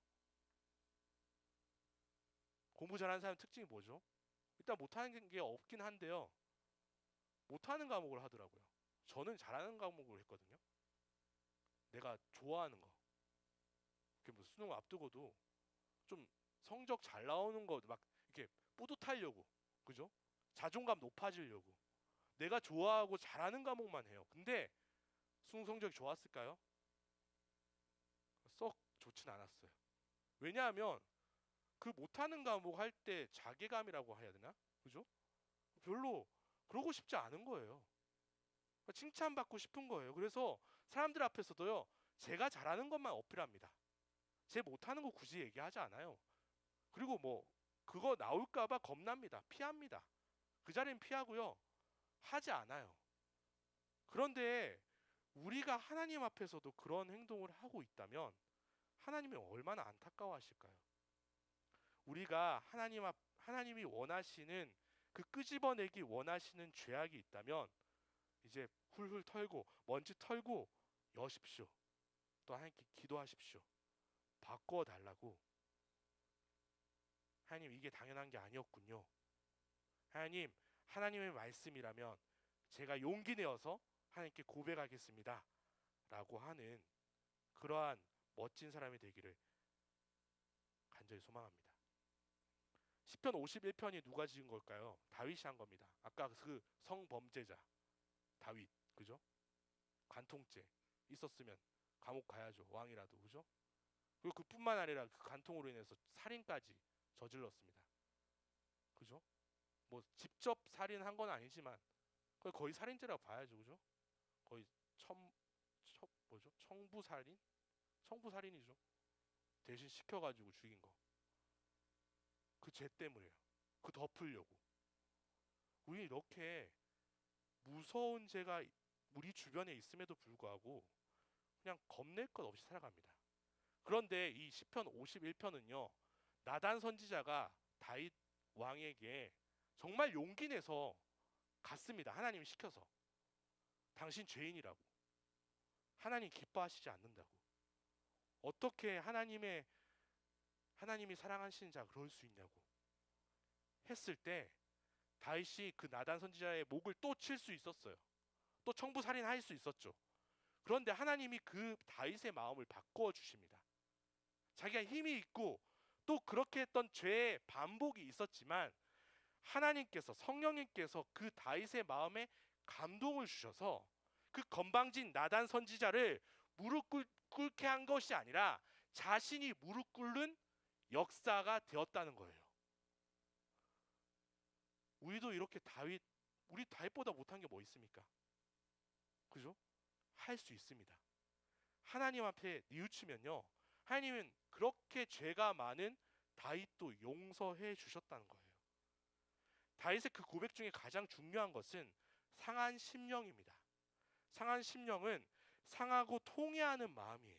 공부 잘하는 사람 특징이 뭐죠? 일단 못하는 게 없긴 한데요. 못하는 과목을 하더라고요. 저는 잘하는 과목을 했거든요. 내가 좋아하는 거. 뭐 수능 앞두고도 좀 성적 잘 나오는 거 막 이렇게 뿌듯하려고, 그죠? 자존감 높아지려고 내가 좋아하고 잘하는 과목만 해요. 근데 수능 성적이 좋았을까요? 썩 좋진 않았어요. 왜냐하면 그 못하는 과목 할 때 자괴감이라고 해야 되나? 그죠? 별로 그러고 싶지 않은 거예요. 칭찬받고 싶은 거예요. 그래서 사람들 앞에서도요, 제가 잘하는 것만 어필합니다. 제 못하는 거 굳이 얘기하지 않아요. 그리고 뭐 그거 나올까봐 겁납니다. 피합니다. 그 자리는 피하고요, 하지 않아요. 그런데 우리가 하나님 앞에서도 그런 행동을 하고 있다면 하나님이 얼마나 안타까워하실까요? 우리가 하나님이 원하시는 그 끄집어내기 원하시는 죄악이 있다면 이제 훌훌 털고 먼지 털고 여십시오. 또 하나님께 기도하십시오. 바꿔달라고. 하나님, 이게 당연한 게 아니었군요. 하나님, 하나님의 말씀이라면 제가 용기 내어서 하나님께 고백하겠습니다 라고 하는 그러한 멋진 사람이 되기를 간절히 소망합니다. 시편 51편이 누가 지은 걸까요? 다윗이 한 겁니다. 아까 그 성범죄자 다윗, 그죠? 간통죄 있었으면 감옥 가야죠. 왕이라도, 그죠? 그리고 그뿐만 아니라 그 간통으로 인해서 살인까지 저질렀습니다. 그죠? 뭐 직접 살인한 건 아니지만 거의 살인죄라고 봐야죠. 그죠? 거의 뭐죠? 청부살인? 청부살인이죠. 대신 시켜가지고 죽인 거. 그 죄 때문에요. 그 덮으려고. 우리 이렇게 무서운 죄가 우리 주변에 있음에도 불구하고 그냥 겁낼 것 없이 살아갑니다. 그런데 이 시편 51편은요. 나단 선지자가 다윗 왕에게 정말 용기 내서 갔습니다. 하나님이 시켜서. 당신 죄인이라고. 하나님 기뻐하시지 않는다고. 어떻게 하나님이 사랑하시는 자 그럴 수 있냐고 했을 때 다윗이 그 나단 선지자의 목을 또 칠 수 있었어요. 또 청부 살인할 수 있었죠. 그런데 하나님이 그 다윗의 마음을 바꾸어 주십니다. 자기가 힘이 있고 또 그렇게 했던 죄의 반복이 있었지만 하나님께서, 성령님께서 그 다윗의 마음에 감동을 주셔서 그 건방진 나단 선지자를 무릎 꿇게 한 것이 아니라 자신이 무릎 꿇는 역사가 되었다는 거예요. 우리도 이렇게 우리 다윗보다 못한 게 뭐 있습니까? 그죠? 할 수 있습니다. 하나님 앞에 뉘우치면요, 하나님은 그렇게 죄가 많은 다윗도 용서해 주셨다는 거예요. 다윗의 그 고백 중에 가장 중요한 것은 상한 심령입니다. 상한 심령은 상하고 통회하는 마음이에요.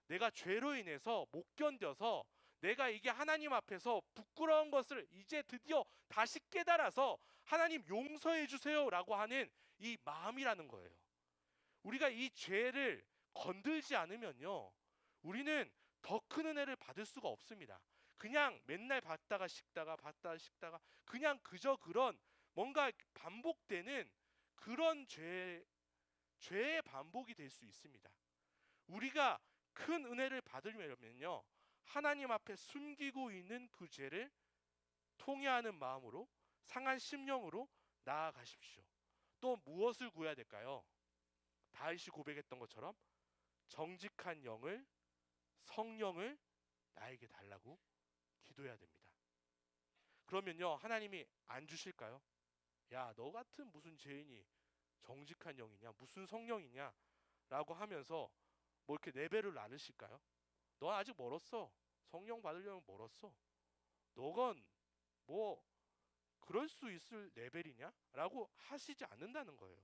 내가 죄로 인해서 못 견뎌서 내가 이게 하나님 앞에서 부끄러운 것을 이제 드디어 다시 깨달아서 하나님 용서해 주세요 라고 하는 이 마음이라는 거예요. 우리가 이 죄를 건들지 않으면요, 우리는 더 큰 은혜를 받을 수가 없습니다. 그냥 맨날 받다가 식다가 그냥 그저 그런 뭔가 반복되는 그런 죄의 반복이 될 수 있습니다. 우리가 큰 은혜를 받으려면요, 하나님 앞에 숨기고 있는 그 죄를 통회하는 마음으로, 상한 심령으로 나아가십시오. 또 무엇을 구해야 될까요? 다윗이 고백했던 것처럼 정직한 영을, 성령을 나에게 달라고 기도해야 됩니다. 그러면요, 하나님이 안 주실까요? 야, 너 같은 무슨 죄인이 정직한 영이냐, 무슨 성령이냐 라고 하면서 뭐 이렇게 레벨을 나누실까요? 너 아직 멀었어. 성령 받으려면 멀었어. 너건 뭐 그럴 수 있을 레벨이냐? 라고 하시지 않는다는 거예요.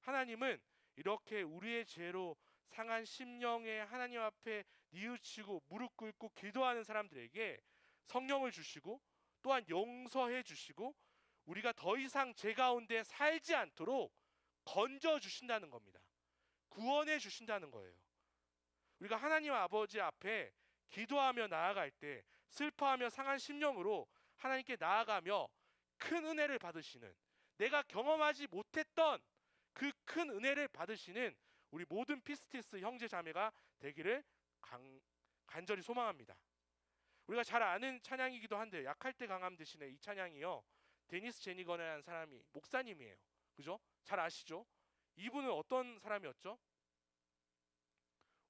하나님은 이렇게 우리의 죄로 상한 심령에 하나님 앞에 뉘우치고 무릎 꿇고 기도하는 사람들에게 성령을 주시고 또한 용서해 주시고 우리가 더 이상 죄 가운데 살지 않도록 건져 주신다는 겁니다. 구원해 주신다는 거예요. 우리가 하나님 아버지 앞에 기도하며 나아갈 때 슬퍼하며 상한 심령으로 하나님께 나아가며 큰 은혜를 받으시는, 내가 경험하지 못했던 그 큰 은혜를 받으시는 우리 모든 피스티스 형제 자매가 되기를 간절히 소망합니다. 우리가 잘 아는 찬양이기도 한데, 약할 때 강함 되시네, 이 찬양이요, 데니스 제니건이라는 사람이 목사님이에요. 그죠? 잘 아시죠? 이분은 어떤 사람이었죠?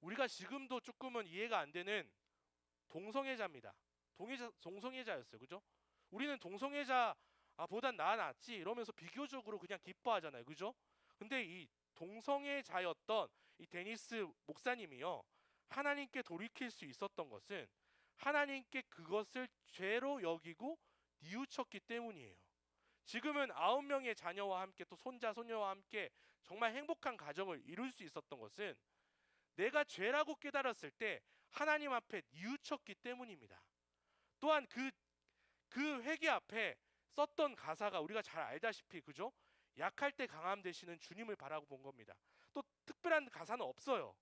우리가 지금도 조금은 이해가 안 되는 동성애자입니다. 동성애자였어요. 그죠? 우리는 동성애자보단 낫지 이러면서 비교적으로 그냥 기뻐하잖아요. 그죠? 근데 이 동성애자였던 이 데니스 목사님이요, 하나님께 돌이킬 수 있었던 것은 하나님께 그것을 죄로 여기고 뉘우쳤기 때문이에요. 지금은 9명의 자녀와 함께 또 손자 손녀와 함께 정말 행복한 가정을 이룰 수 있었던 것은 내가 죄라고 깨달았을 때 하나님 앞에 뉘우쳤기 때문입니다. 또한 그 회개 앞에 썼던 가사가 우리가 잘 알다시피, 그죠? 약할 때 강함 되시는 주님을 바라본 겁니다. 또 특별한 가사는 없어요.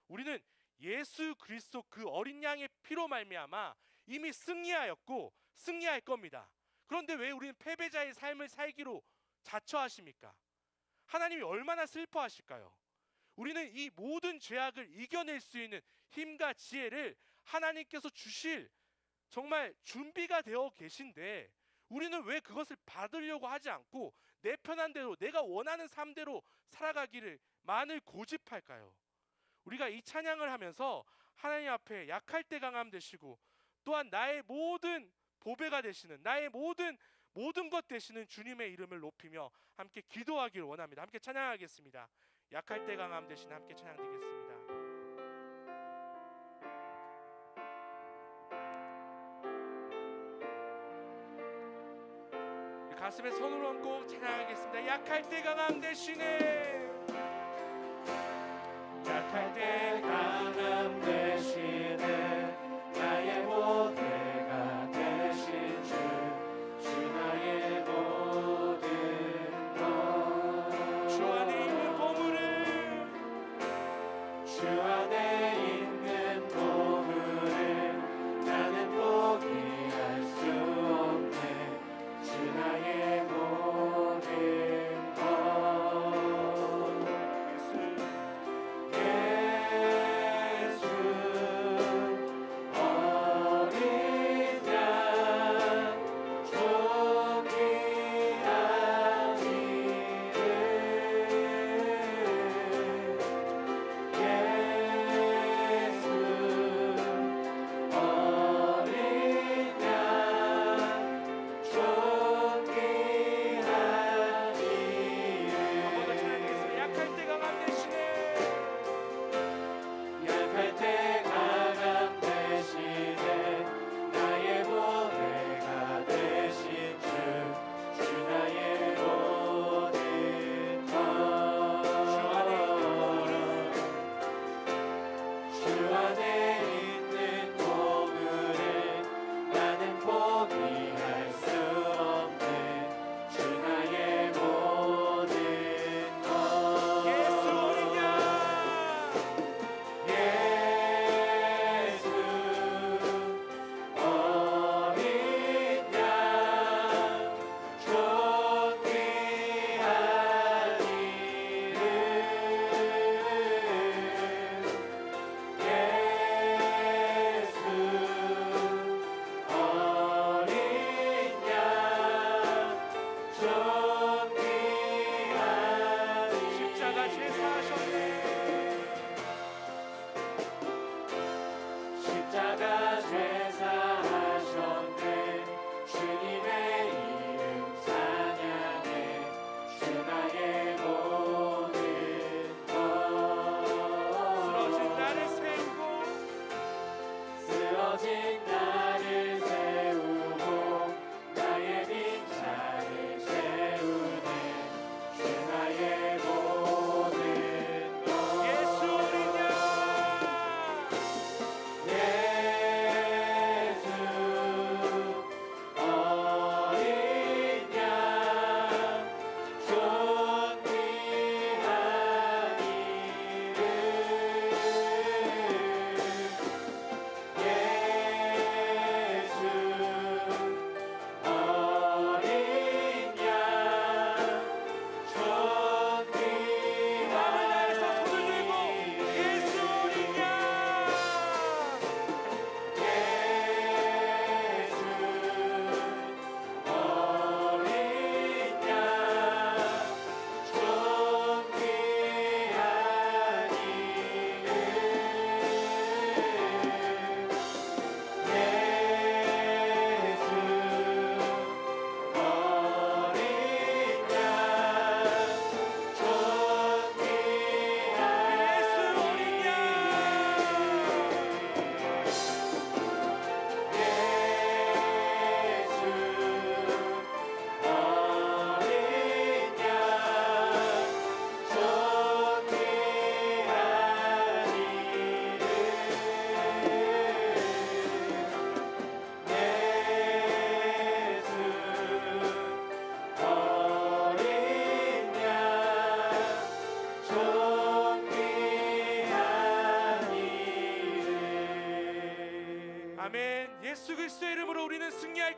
우리는 예수 그리스도 그 어린 양의 피로 말미암아 이미 승리하였고 승리할 겁니다. 그런데 왜 우리는 패배자의 삶을 살기로 자처하십니까? 하나님이 얼마나 슬퍼하실까요? 우리는 이 모든 죄악을 이겨낼 수 있는 힘과 지혜를 하나님께서 주실 정말 준비가 되어 계신데 우리는 왜 그것을 받으려고 하지 않고 내 편한 대로, 내가 원하는 삶대로 살아가기를 만을 고집할까요? 우리가 이 찬양을 하면서 하나님 앞에 약할 때 강함 되시고 또한 나의 모든 보배가 되시는, 나의 모든 것 되시는 주님의 이름을 높이며 함께 기도하기를 원합니다. 함께 찬양하겠습니다. 약할 때 강함 되신 함께 찬양 드리겠습니다. 가슴에 손을 얹고 찬양하겠습니다. 약할 때 강함 되시네, 약할 때 강함 되시네, 나의 보배가 되신 주 나의 모든 것, 주 안에 있는 보물을, 주 안에 있는 보물을 나는 포기할 수 없네, 주 나의 모든 것,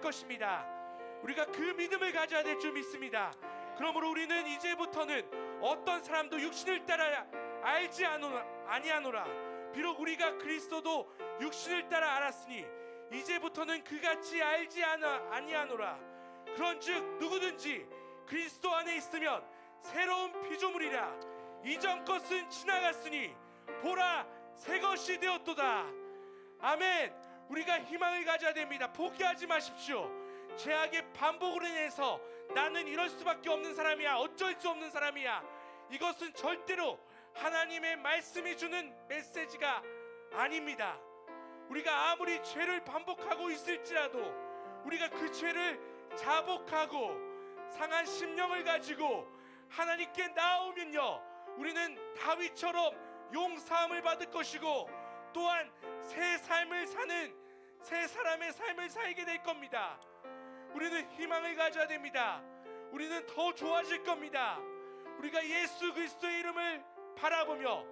것입니다. 우리가 그 믿음을 가져야 될 줄 믿습니다. 그러므로 우리는 이제부터는 어떤 사람도 육신을 따라 알지 아니하노라. 비록 우리가 그리스도도 육신을 따라 알았으니 이제부터는 그같이 알지 아니하노라. 그런즉 누구든지 그리스도 안에 있으면 새로운 피조물이라. 이전 것은 지나갔으니 보라 새 것이 되었도다. 아멘. 우리가 희망을 가져야 됩니다. 포기하지 마십시오. 죄악의 반복으로 인해서 나는 이럴 수밖에 없는 사람이야, 어쩔 수 없는 사람이야, 이것은 절대로 하나님의 말씀이 주는 메시지가 아닙니다. 우리가 아무리 죄를 반복하고 있을지라도 우리가 그 죄를 자복하고 상한 심령을 가지고 하나님께 나오면요, 우리는 다윗처럼 용서함을 받을 것이고 또한 새 삶을 사는 새 사람의 삶을 살게 될 겁니다. 우리는 희망을 가져야 됩니다. 우리는 더 좋아질 겁니다. 우리가 예수 그리스도의 이름을 바라보며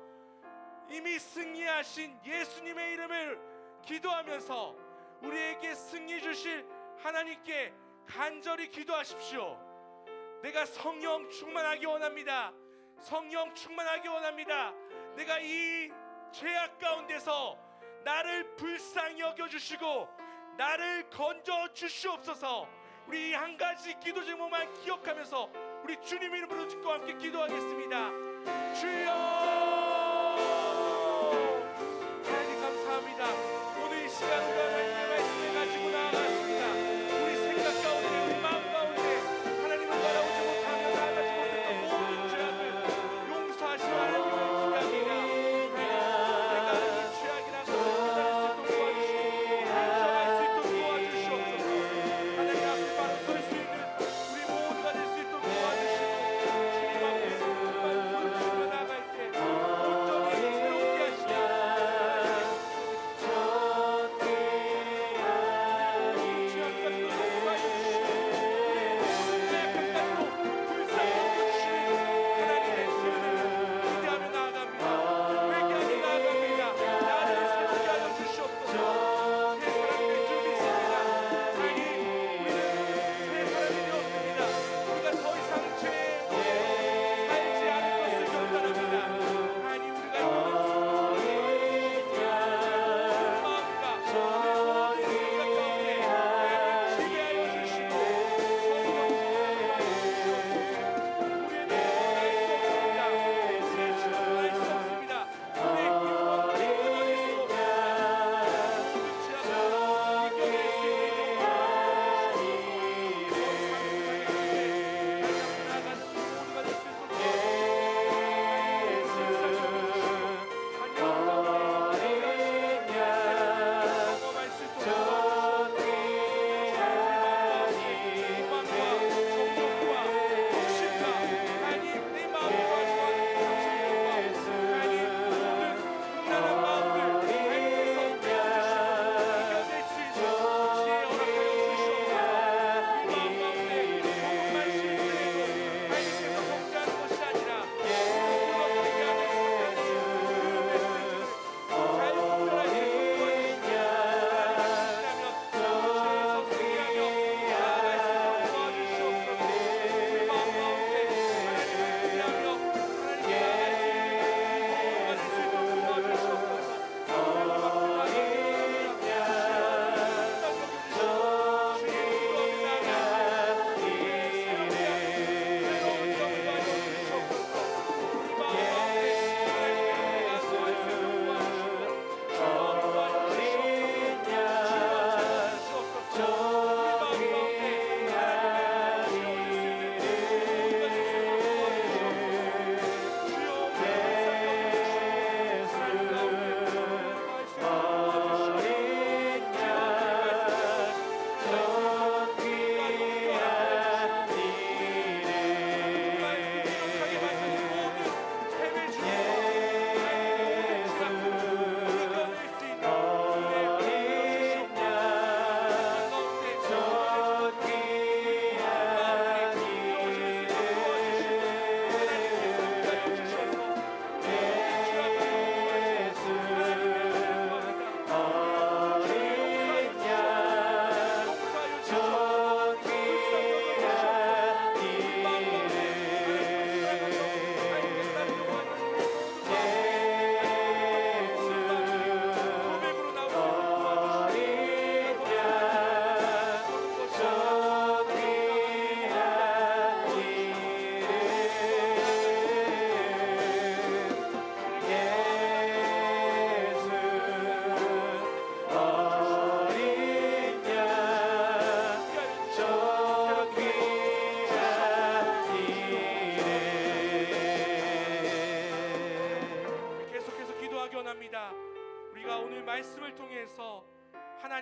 이미 승리하신 예수님의 이름을 기도하면서 우리에게 승리 주실 하나님께 간절히 기도하십시오. 내가 성령 충만하기 원합니다. 성령 충만하기 원합니다. 내가 이 죄악 가운데서 나를 불쌍히 여겨주시고 나를 건져 주시옵소서. 우리 한 가지 기도 제목만 기억하면서 우리 주님 이름으로 짓고 함께 기도하겠습니다. 주여, 하나님 감사합니다. 오늘 이 시간 우리가 하나님의 말씀을 가지고 나아갔습니다. 우리 생각 가운데 우리 마음 가운데 하나님을 바라보지 못하며 나아가지 못했던 모든 죄악을 용서하시고 하나님을 기대합니다. 내가 이 죄악이라서 받아낼 수 있도록 도와주시고 인정할 수 있도록 도와주시옵소서. 하나님 앞에 바로 설 수 있는 우리 모두가 될 수 있도록 도와주시고 주님 앞에서 정말 손을 들고 나아갈 때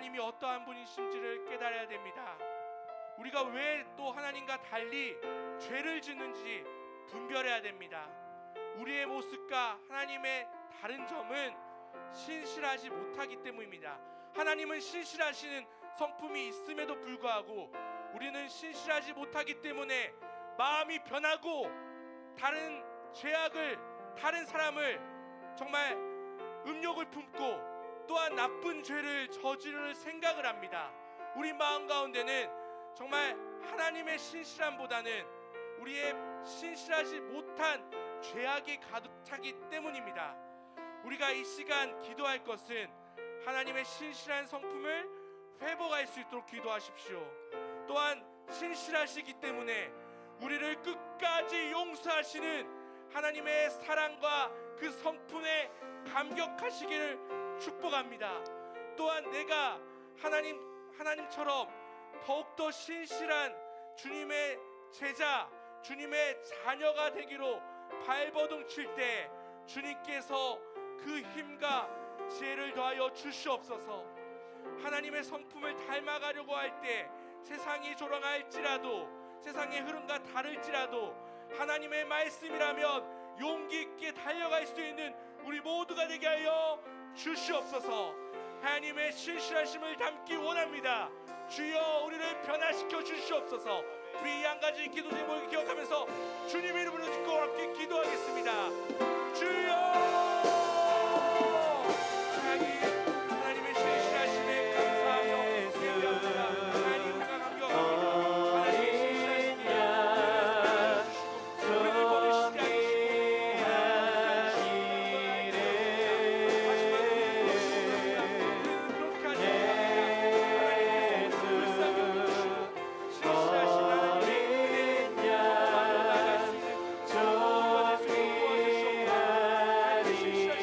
하나님이 어떠한 분이신지를 깨달아야 됩니다. 우리가 왜 또 하나님과 달리 죄를 짓는지 분별해야 됩니다. 우리의 모습과 하나님의 다른 점은 신실하지 못하기 때문입니다. 하나님은 신실하시는 성품이 있음에도 불구하고 우리는 신실하지 못하기 때문에 마음이 변하고 다른 죄악을, 다른 사람을 정말 음욕을 품고 또한 나쁜 죄를 저지를 생각을 합니다. 우리 마음 가운데는 정말 하나님의 신실함보다는 우리의 신실하지 못한 죄악이 가득 차기 때문입니다. 우리가 이 시간 기도할 것은 하나님의 신실한 성품을 회복할 수 있도록 기도하십시오. 또한 신실하시기 때문에 우리를 끝까지 용서하시는 하나님의 사랑과 그 성품에 감격하시기를 축복합니다. 또한 내가 하나님처럼 더욱더 신실한 주님의 제자, 주님의 자녀가 되기로 발버둥 칠 때 주님께서 그 힘과 지혜를 더하여 주시옵소서. 하나님의 성품을 닮아가려고 할 때 세상이 조롱할지라도, 세상의 흐름과 다를지라도 하나님의 말씀이라면 용기 있게 달려갈 수 있는 우리 모두가 되게 하여 주시옵소서. 하나님의 신실하심을 담기 원합니다. 주여, 우리를 변화시켜 주시옵소서. 우리 이 한 가지 기도 제목을 기억하면서 주님 이름으로 짓고 함께 기도하겠습니다. 주여, 하나님의 신실하심에 감사하며 예배합니다. 하나님과 감격합니다. 하나님의 신실하심이 우리를 버리시지 않으시고 마지막으로 그렇게 하지 않습니다. 하나님께서 불쌍히 여기시고 신실하신 하나님의 은혜에 나아갈 수 있는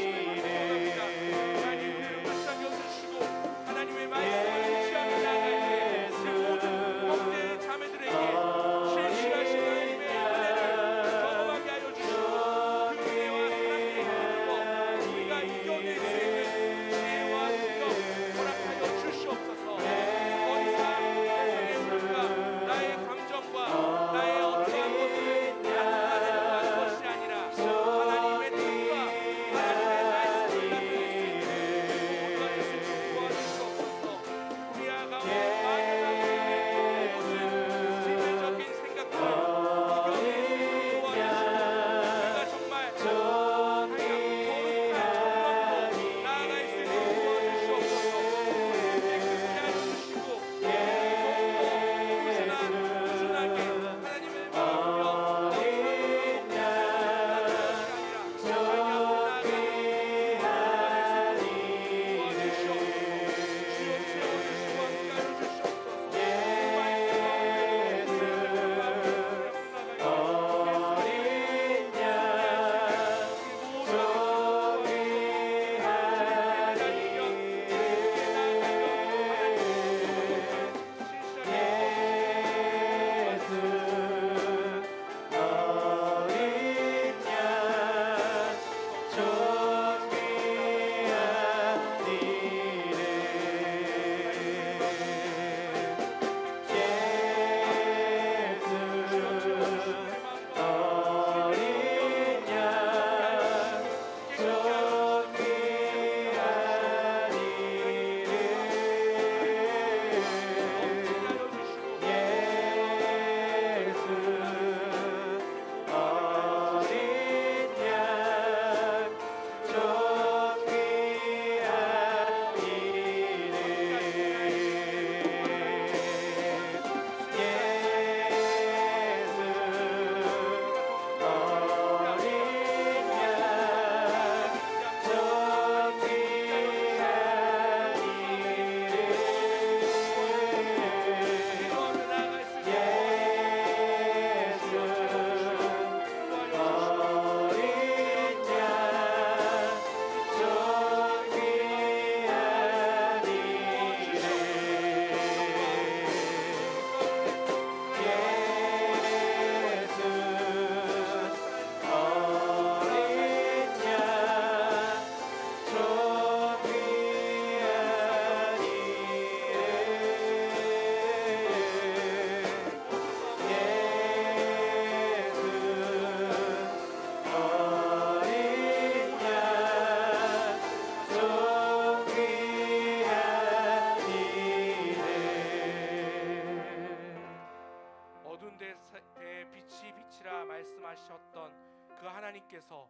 빛이라 말씀하셨던 그 하나님께서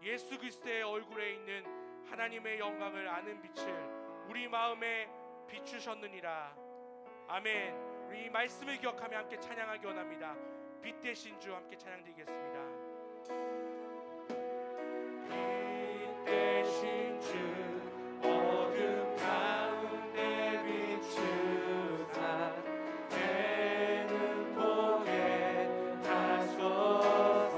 예수 그리스도의 얼굴에 있는 하나님의 영광을 아는 빛을 우리 마음에 비추셨느니라. 아멘. 우리 이 말씀을 기억하며 함께 찬양하기 원합니다. 빛 대신 주 함께 찬양드리겠습니다. 빛 대신 주 어둠 가운데 비추사 내 눈 보게 하소서.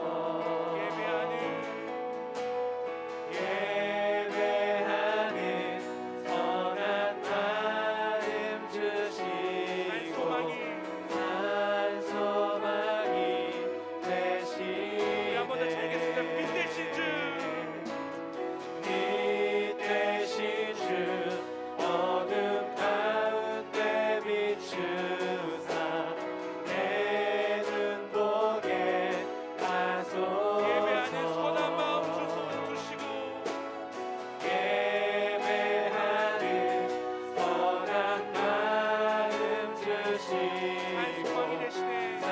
예배하는 선한 마음 주시고 산 소망이 되시네. 한번 더 찬양하겠습니다. 빛 대신 주 빛 대신 주 어둠 가운데 비추사 내 눈 보게 하소서. 예배하는 선한 마음 주시고 예배하는 선한 마음 주시고 산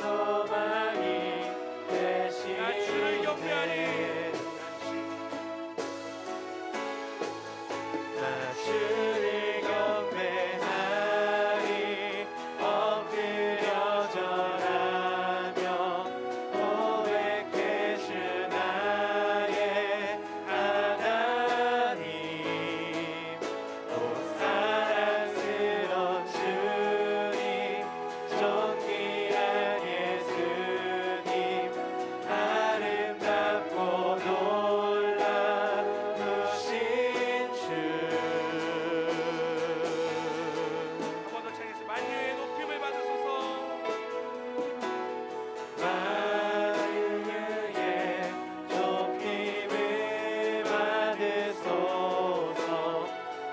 소망이 되시네. 나 주를 경배하리. 나 주를 경배하리. 엎드려 절하며 고백해 주 나의 하나님. 오 사랑스러운 주님 존귀한 예수님 아름답고 놀라우신 주. 한 번 더 찬양해서 만유의 높임을 받으소서. 만유의 높임을 받으소서.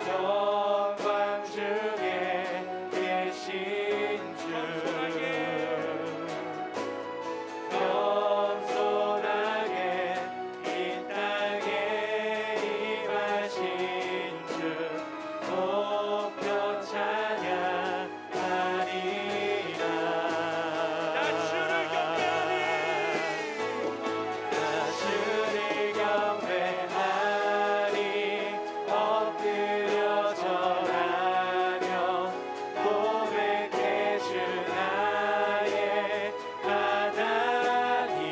영광 중에 계신 주 겸손하게 이 땅에 임하신 주 높여 찬양하리라. 나 주를 경배하리. 나 주를 경배하리. 엎드려 절하며 고백해 주 나의 하나님.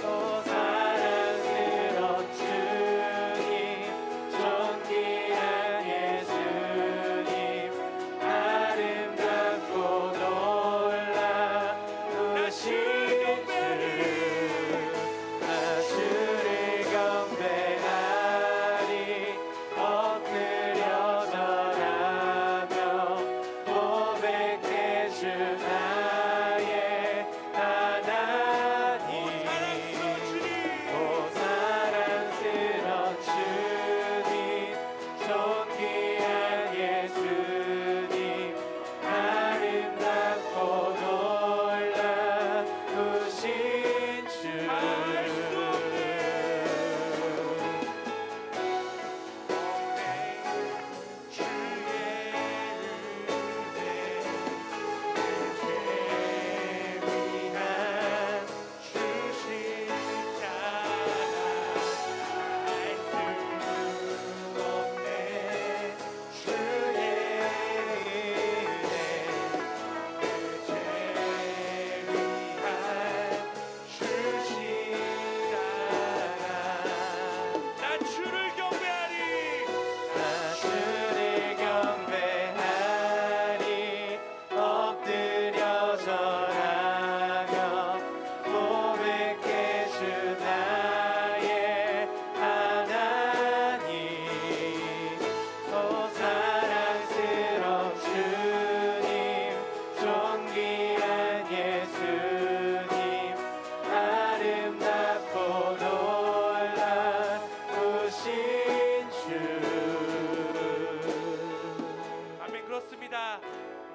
오 사랑스러운 주님 존귀한 예수님 아름답고 놀라우신 주. 나 주를 경배하리. 엎드려 절하며 고백해 주 나의 하나님. 오 사랑스러운 주님 존귀한 예수님 아름답고 놀라우신 주. 나 주를 경배하리. 나 주를 경배하리. 엎드려 절하며 고백해 주 나의 하나님. 오 사랑스러운 주님 존귀한 예수님 아름답고 놀라우신 주. 아멘. 그렇습니다.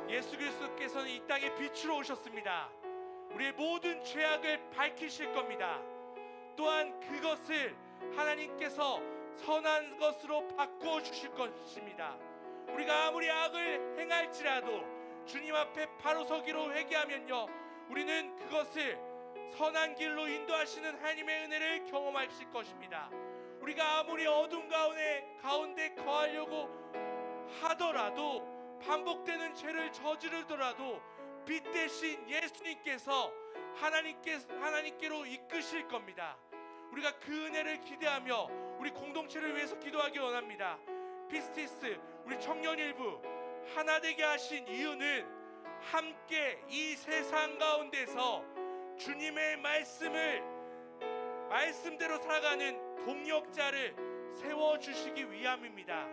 예수 그리스도께서는 이 땅에 빛으로 오셨습니다. 우리의 모든 죄악을 밝히실 겁니다. 또한 그것을 하나님께서 선한 것으로 바꾸어 주실 것입니다. 우리가 아무리 악을 행할지라도 주님 앞에 바로 서기로 회개하면요 우리는 그것을 선한 길로 인도하시는 하나님의 은혜를 경험하실 것입니다. 우리가 아무리 어둠 가운데 거하려고 하더라도, 반복되는 죄를 저지르더라도 빛 대신 예수님께서 하나님께로 이끄실 겁니다. 우리가 그 은혜를 기대하며 우리 공동체를 위해서 기도하기 원합니다. 피스티스, 우리 청년 일부 하나 되게 하신 이유는 함께 이 세상 가운데서 주님의 말씀대로 살아가는 동역자를 세워주시기 위함입니다.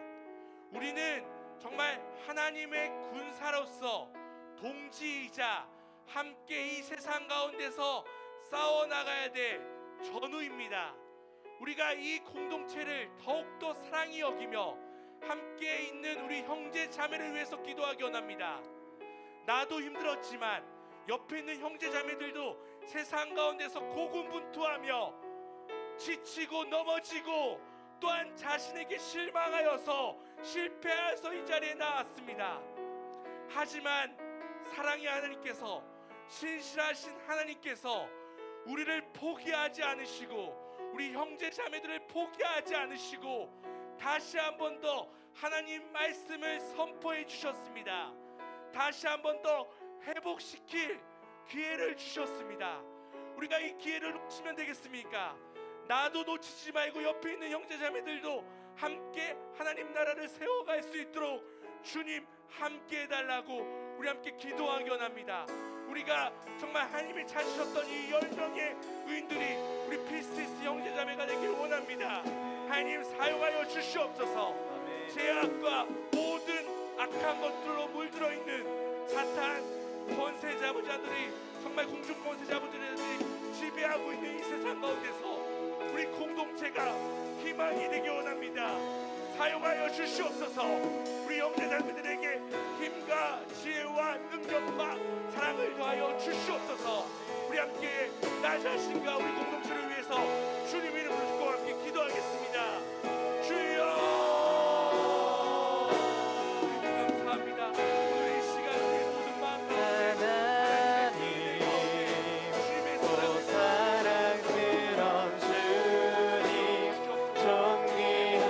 우리는 정말 하나님의 군사로서 동지이자 함께 이 세상 가운데서 싸워나가야 될 전우입니다. 우리가 이 공동체를 더욱더 사랑히 여기며 함께 있는 우리 형제 자매를 위해서 기도하기 원합니다. 나도 힘들었지만 옆에 있는 형제 자매들도 세상 가운데서 고군분투하며 지치고 넘어지고 또한 자신에게 실망하여서 실패해서 이 자리에 나왔습니다. 하지만 사랑의 하나님께서, 신실하신 하나님께서 우리를 포기하지 않으시고 우리 형제 자매들을 포기하지 않으시고 다시 한 번 더 하나님 말씀을 선포해 주셨습니다. 다시 한 번 더 회복시킬 기회를 주셨습니다. 우리가 이 기회를 놓치면 되겠습니까? 나도 놓치지 말고 옆에 있는 형제 자매들도 함께 하나님 나라를 세워갈 수 있도록 주님 함께 해달라고 우리 함께 기도하기 원합니다. 우리가 정말 하나님이 찾으셨던 이 10명의 의인들이 우리 피스티스 형제 자매가 되길 원합니다. 하나님 사용하여 주시옵소서. 죄악과 모든 악한 것들로 물들어 있는 사탄 권세자부자들이, 정말 공중 권세자부자들이 지배하고 있는 이 세상 가운데서 우리 공동체가 희망이 되기 원합니다. 사용하여 주시옵소서. 우리 형제자매들에게 힘과 지혜와 능력과 사랑을 더하여 주시옵소서. 우리 함께 나 자신과 우리 공동체를 위해서 주님 이름으로 듣고 함께 기도하겠습니다. 주여 감사합니다. 오늘 이 시간 우리 모든 마음 주님의 사랑스러운 주님, 존귀한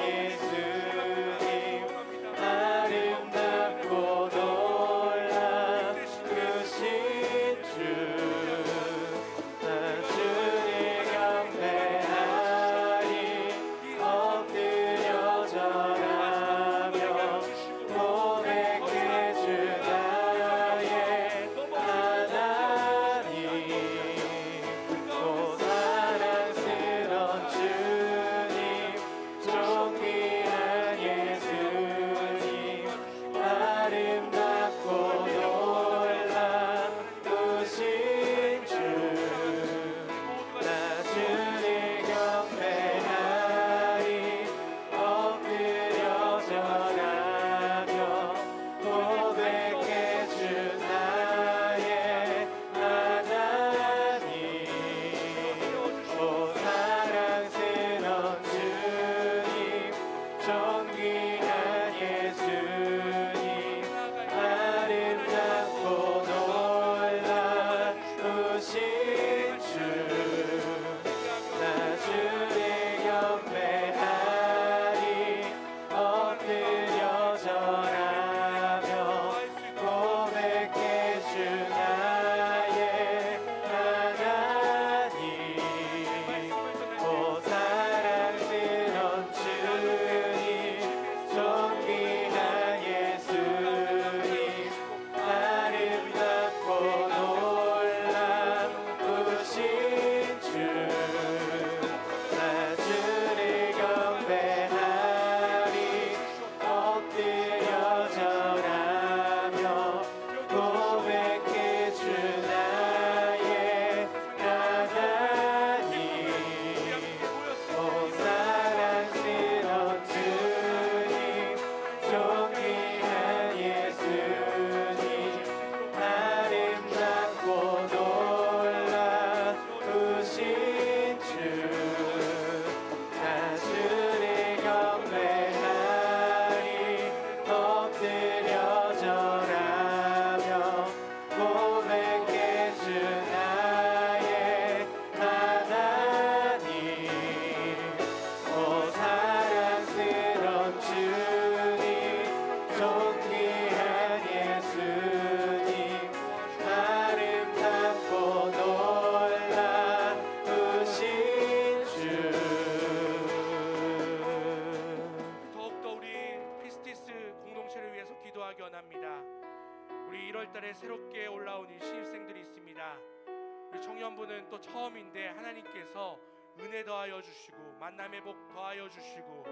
예수님, 아름답고 놀라운 크신 주, 나 주님 경배하네. 청년부는 또 처음인데 하나님께서 은혜 더하여 주시고 만남의 복 더하여 주시고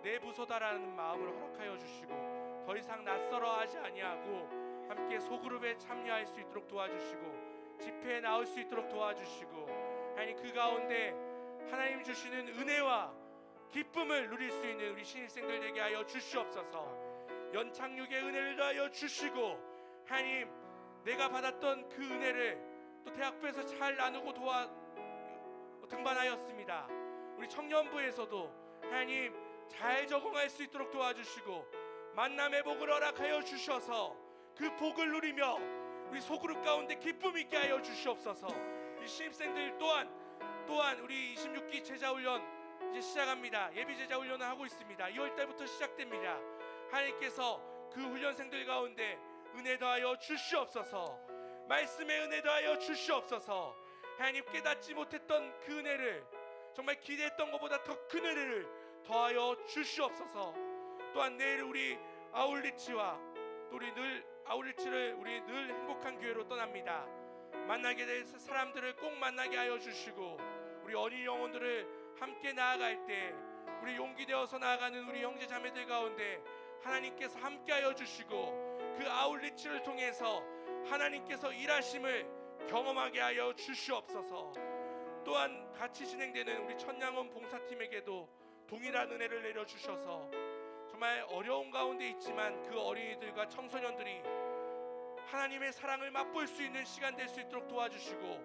내 부서다라는 마음을 허락하여 주시고 더 이상 낯설어하지 아니하고 함께 소그룹에 참여할 수 있도록 도와주시고 집회에 나올 수 있도록 도와주시고 하나님 그 가운데 하나님 주시는 은혜와 기쁨을 누릴 수 있는 우리 신입생들 되게 하여 주시옵소서. 연착륙의 은혜를 더하여 주시고 하나님 내가 받았던 그 은혜를 또 대학부에서 잘 나누고 등반하였습니다. 우리 청년부에서도 하나님 잘 적응할 수 있도록 도와주시고 만남의 복을 허락하여 주셔서 그 복을 누리며 우리 소그룹 가운데 기쁨 있게 하여 주시옵소서. 이 신입생들 또한 우리 26기 제자훈련 이제 시작합니다. 예비 제자훈련을 하고 있습니다. 2월 달부터 시작됩니다. 하나님께서 그 훈련생들 가운데 은혜 더하여 주시옵소서. 말씀의 은혜 더하여 주시옵소서. 하나님 깨닫지 못했던 그 은혜를 정말 기대했던 것보다 더 큰 은혜를 더하여 주시옵소서. 또한 내일 우리 아울리치와 또 우리 늘 행복한 교회로 떠납니다. 만나게 될 사람들을 꼭 만나게 하여 주시고 우리 어린 영혼들을 함께 나아갈 때 우리 용기 되어서 나아가는 우리 형제 자매들 가운데 하나님께서 함께 하여 주시고 그 아울리치를 통해서 하나님께서 일하심을 경험하게 하여 주시옵소서. 또한 같이 진행되는 우리 천양원 봉사팀에게도 동일한 은혜를 내려주셔서 정말 어려운 가운데 있지만 그 어린이들과 청소년들이 하나님의 사랑을 맛볼 수 있는 시간 될 수 있도록 도와주시고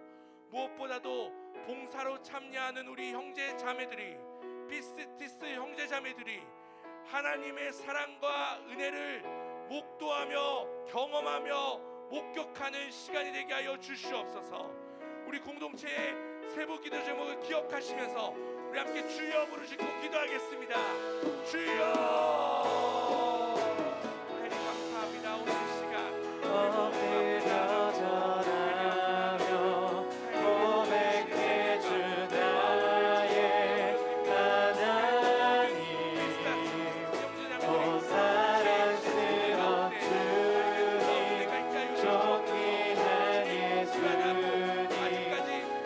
무엇보다도 봉사로 참여하는 우리 형제 자매들이 피스티스 형제 자매들이 하나님의 사랑과 은혜를 목도하며 경험하며 목격하는 시간이 되게 하여 주시옵소서. 우리 공동체의 세부 기도 제목을 기억하시면서 우리 함께 주여 부르시고 기도하겠습니다. 주여. 하나님 감사합니다. 오늘 시간 엎드려 절하며 고백해 주 나의 하나님 오 사랑스러운 주님 존귀한 예수님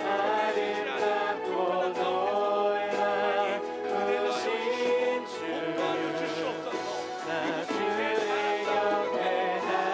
아름답고 놀라운 크신 주 나 주의 경배하리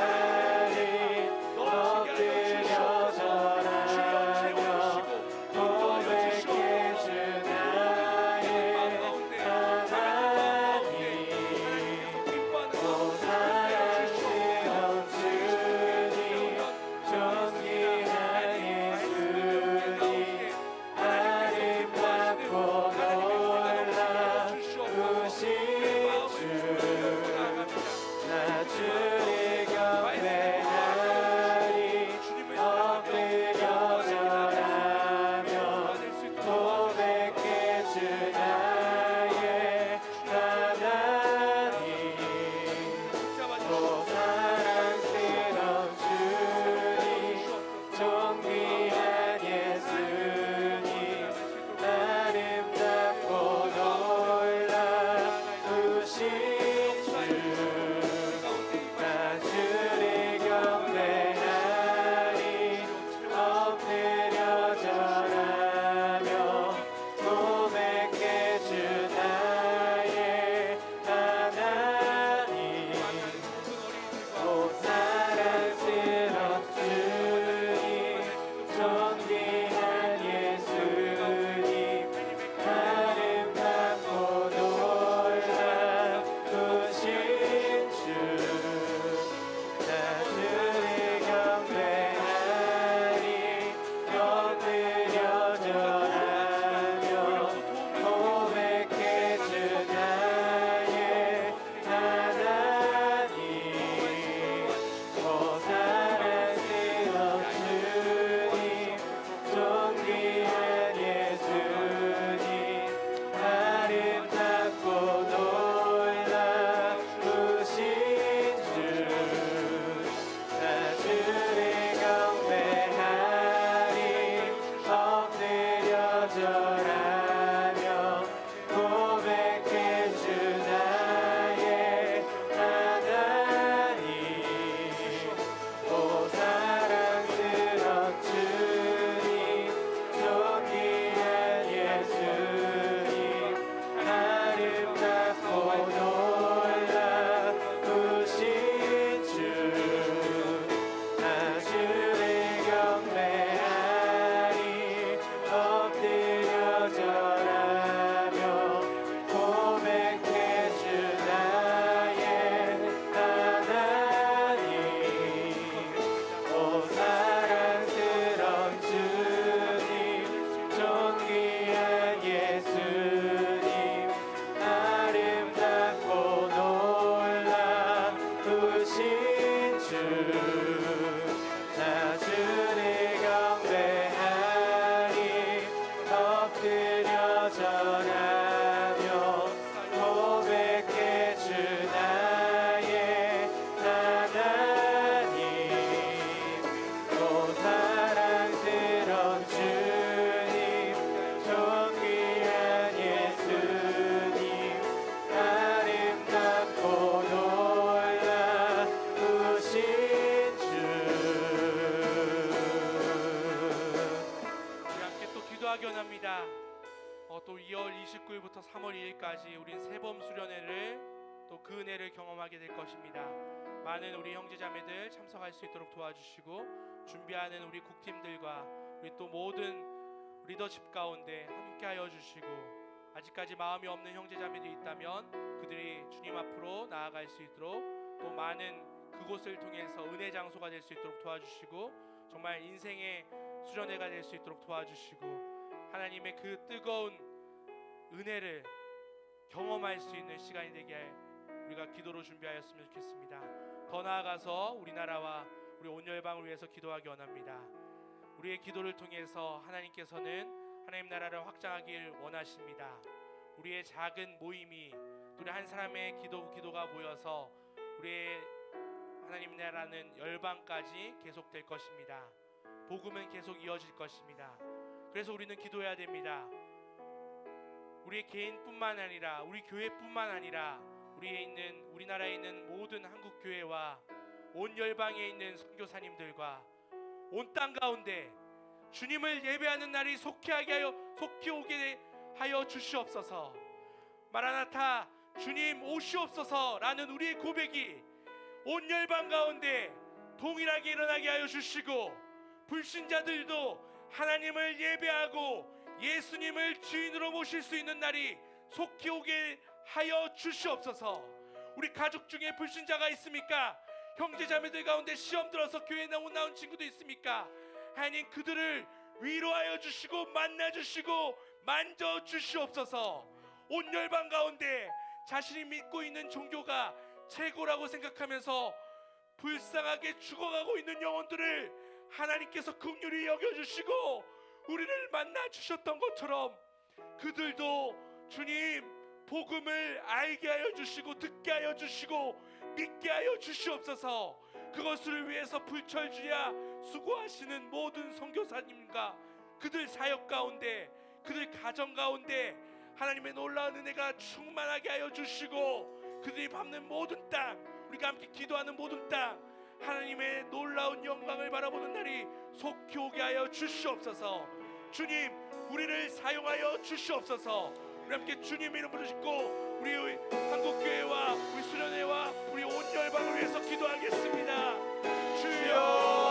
기도하기 원합니다. 또 2월 29일부터 3월 2일까지 우린 세범 수련회를 또 그 은혜를 경험하게 될 것입니다. 많은 우리 형제자매들 참석할 수 있도록 도와주시고 준비하는 우리 국팀들과 우리 또 모든 리더십 가운데 함께하여 주시고 아직까지 마음이 없는 형제자매들이 있다면 그들이 주님 앞으로 나아갈 수 있도록 또 많은 그곳을 통해서 은혜 장소가 될 수 있도록 도와주시고 정말 인생의 수련회가 될 수 있도록 도와주시고 하나님의 그 뜨거운 은혜를 경험할 수 있는 시간이 되게 우리가 기도로 준비하였으면 좋겠습니다. 더 나아가서 우리나라와 우리 온열방을 위해서 기도하기 원합니다. 우리의 기도를 통해서 하나님께서는 하나님 나라를 확장하길 원하십니다. 우리의 작은 모임이 우리 한 사람의 기도가 모여서 우리의 하나님 나라는 열방까지 계속될 것입니다. 복음은 계속 이어질 것입니다. 그래서 우리는 기도해야 됩니다. 우리의 개인뿐만 아니라 우리 교회뿐만 아니라 우리나라에 있는 모든 한국 교회와 온 열방에 있는 선교사님들과 온 땅 가운데 주님을 예배하는 날이 속히 오게 하여 주시옵소서. 마라나타 주님 오시옵소서라는 우리의 고백이 온 열방 가운데 동일하게 일어나게 하여 주시고 불신자들도 하나님을 예배하고 예수님을 주인으로 모실 수 있는 날이 속히 오게 하여 주시옵소서. 우리 가족 중에 불신자가 있습니까? 형제자매들 가운데 시험 들어서 교회 나온 친구도 있습니까? 하나님 그들을 위로하여 주시고 만나 주시고 만져 주시옵소서. 온 열방 가운데 자신이 믿고 있는 종교가 최고라고 생각하면서 불쌍하게 죽어가고 있는 영혼들을 하나님께서 긍휼히 여겨주시고 우리를 만나 주셨던 것처럼 그들도 주님 복음을 알게 하여 주시고 듣게 하여 주시고 믿게 하여 주시옵소서. 그것을 위해서 불철주야 수고하시는 모든 선교사님과 그들 사역 가운데 그들 가정 가운데 하나님의 놀라운 은혜가 충만하게 하여 주시고 그들이 밟는 모든 땅 우리가 함께 기도하는 모든 땅 하나님의 놀라운 영광을 바라보는 날이 속히 오게 하여 주시옵소서. 주님 우리를 사용하여 주시옵소서. 우리 함께 주님 이름으로 짓고 우리 한국교회와 우리 수련회와 우리 온 열방을 위해서 기도하겠습니다. 주여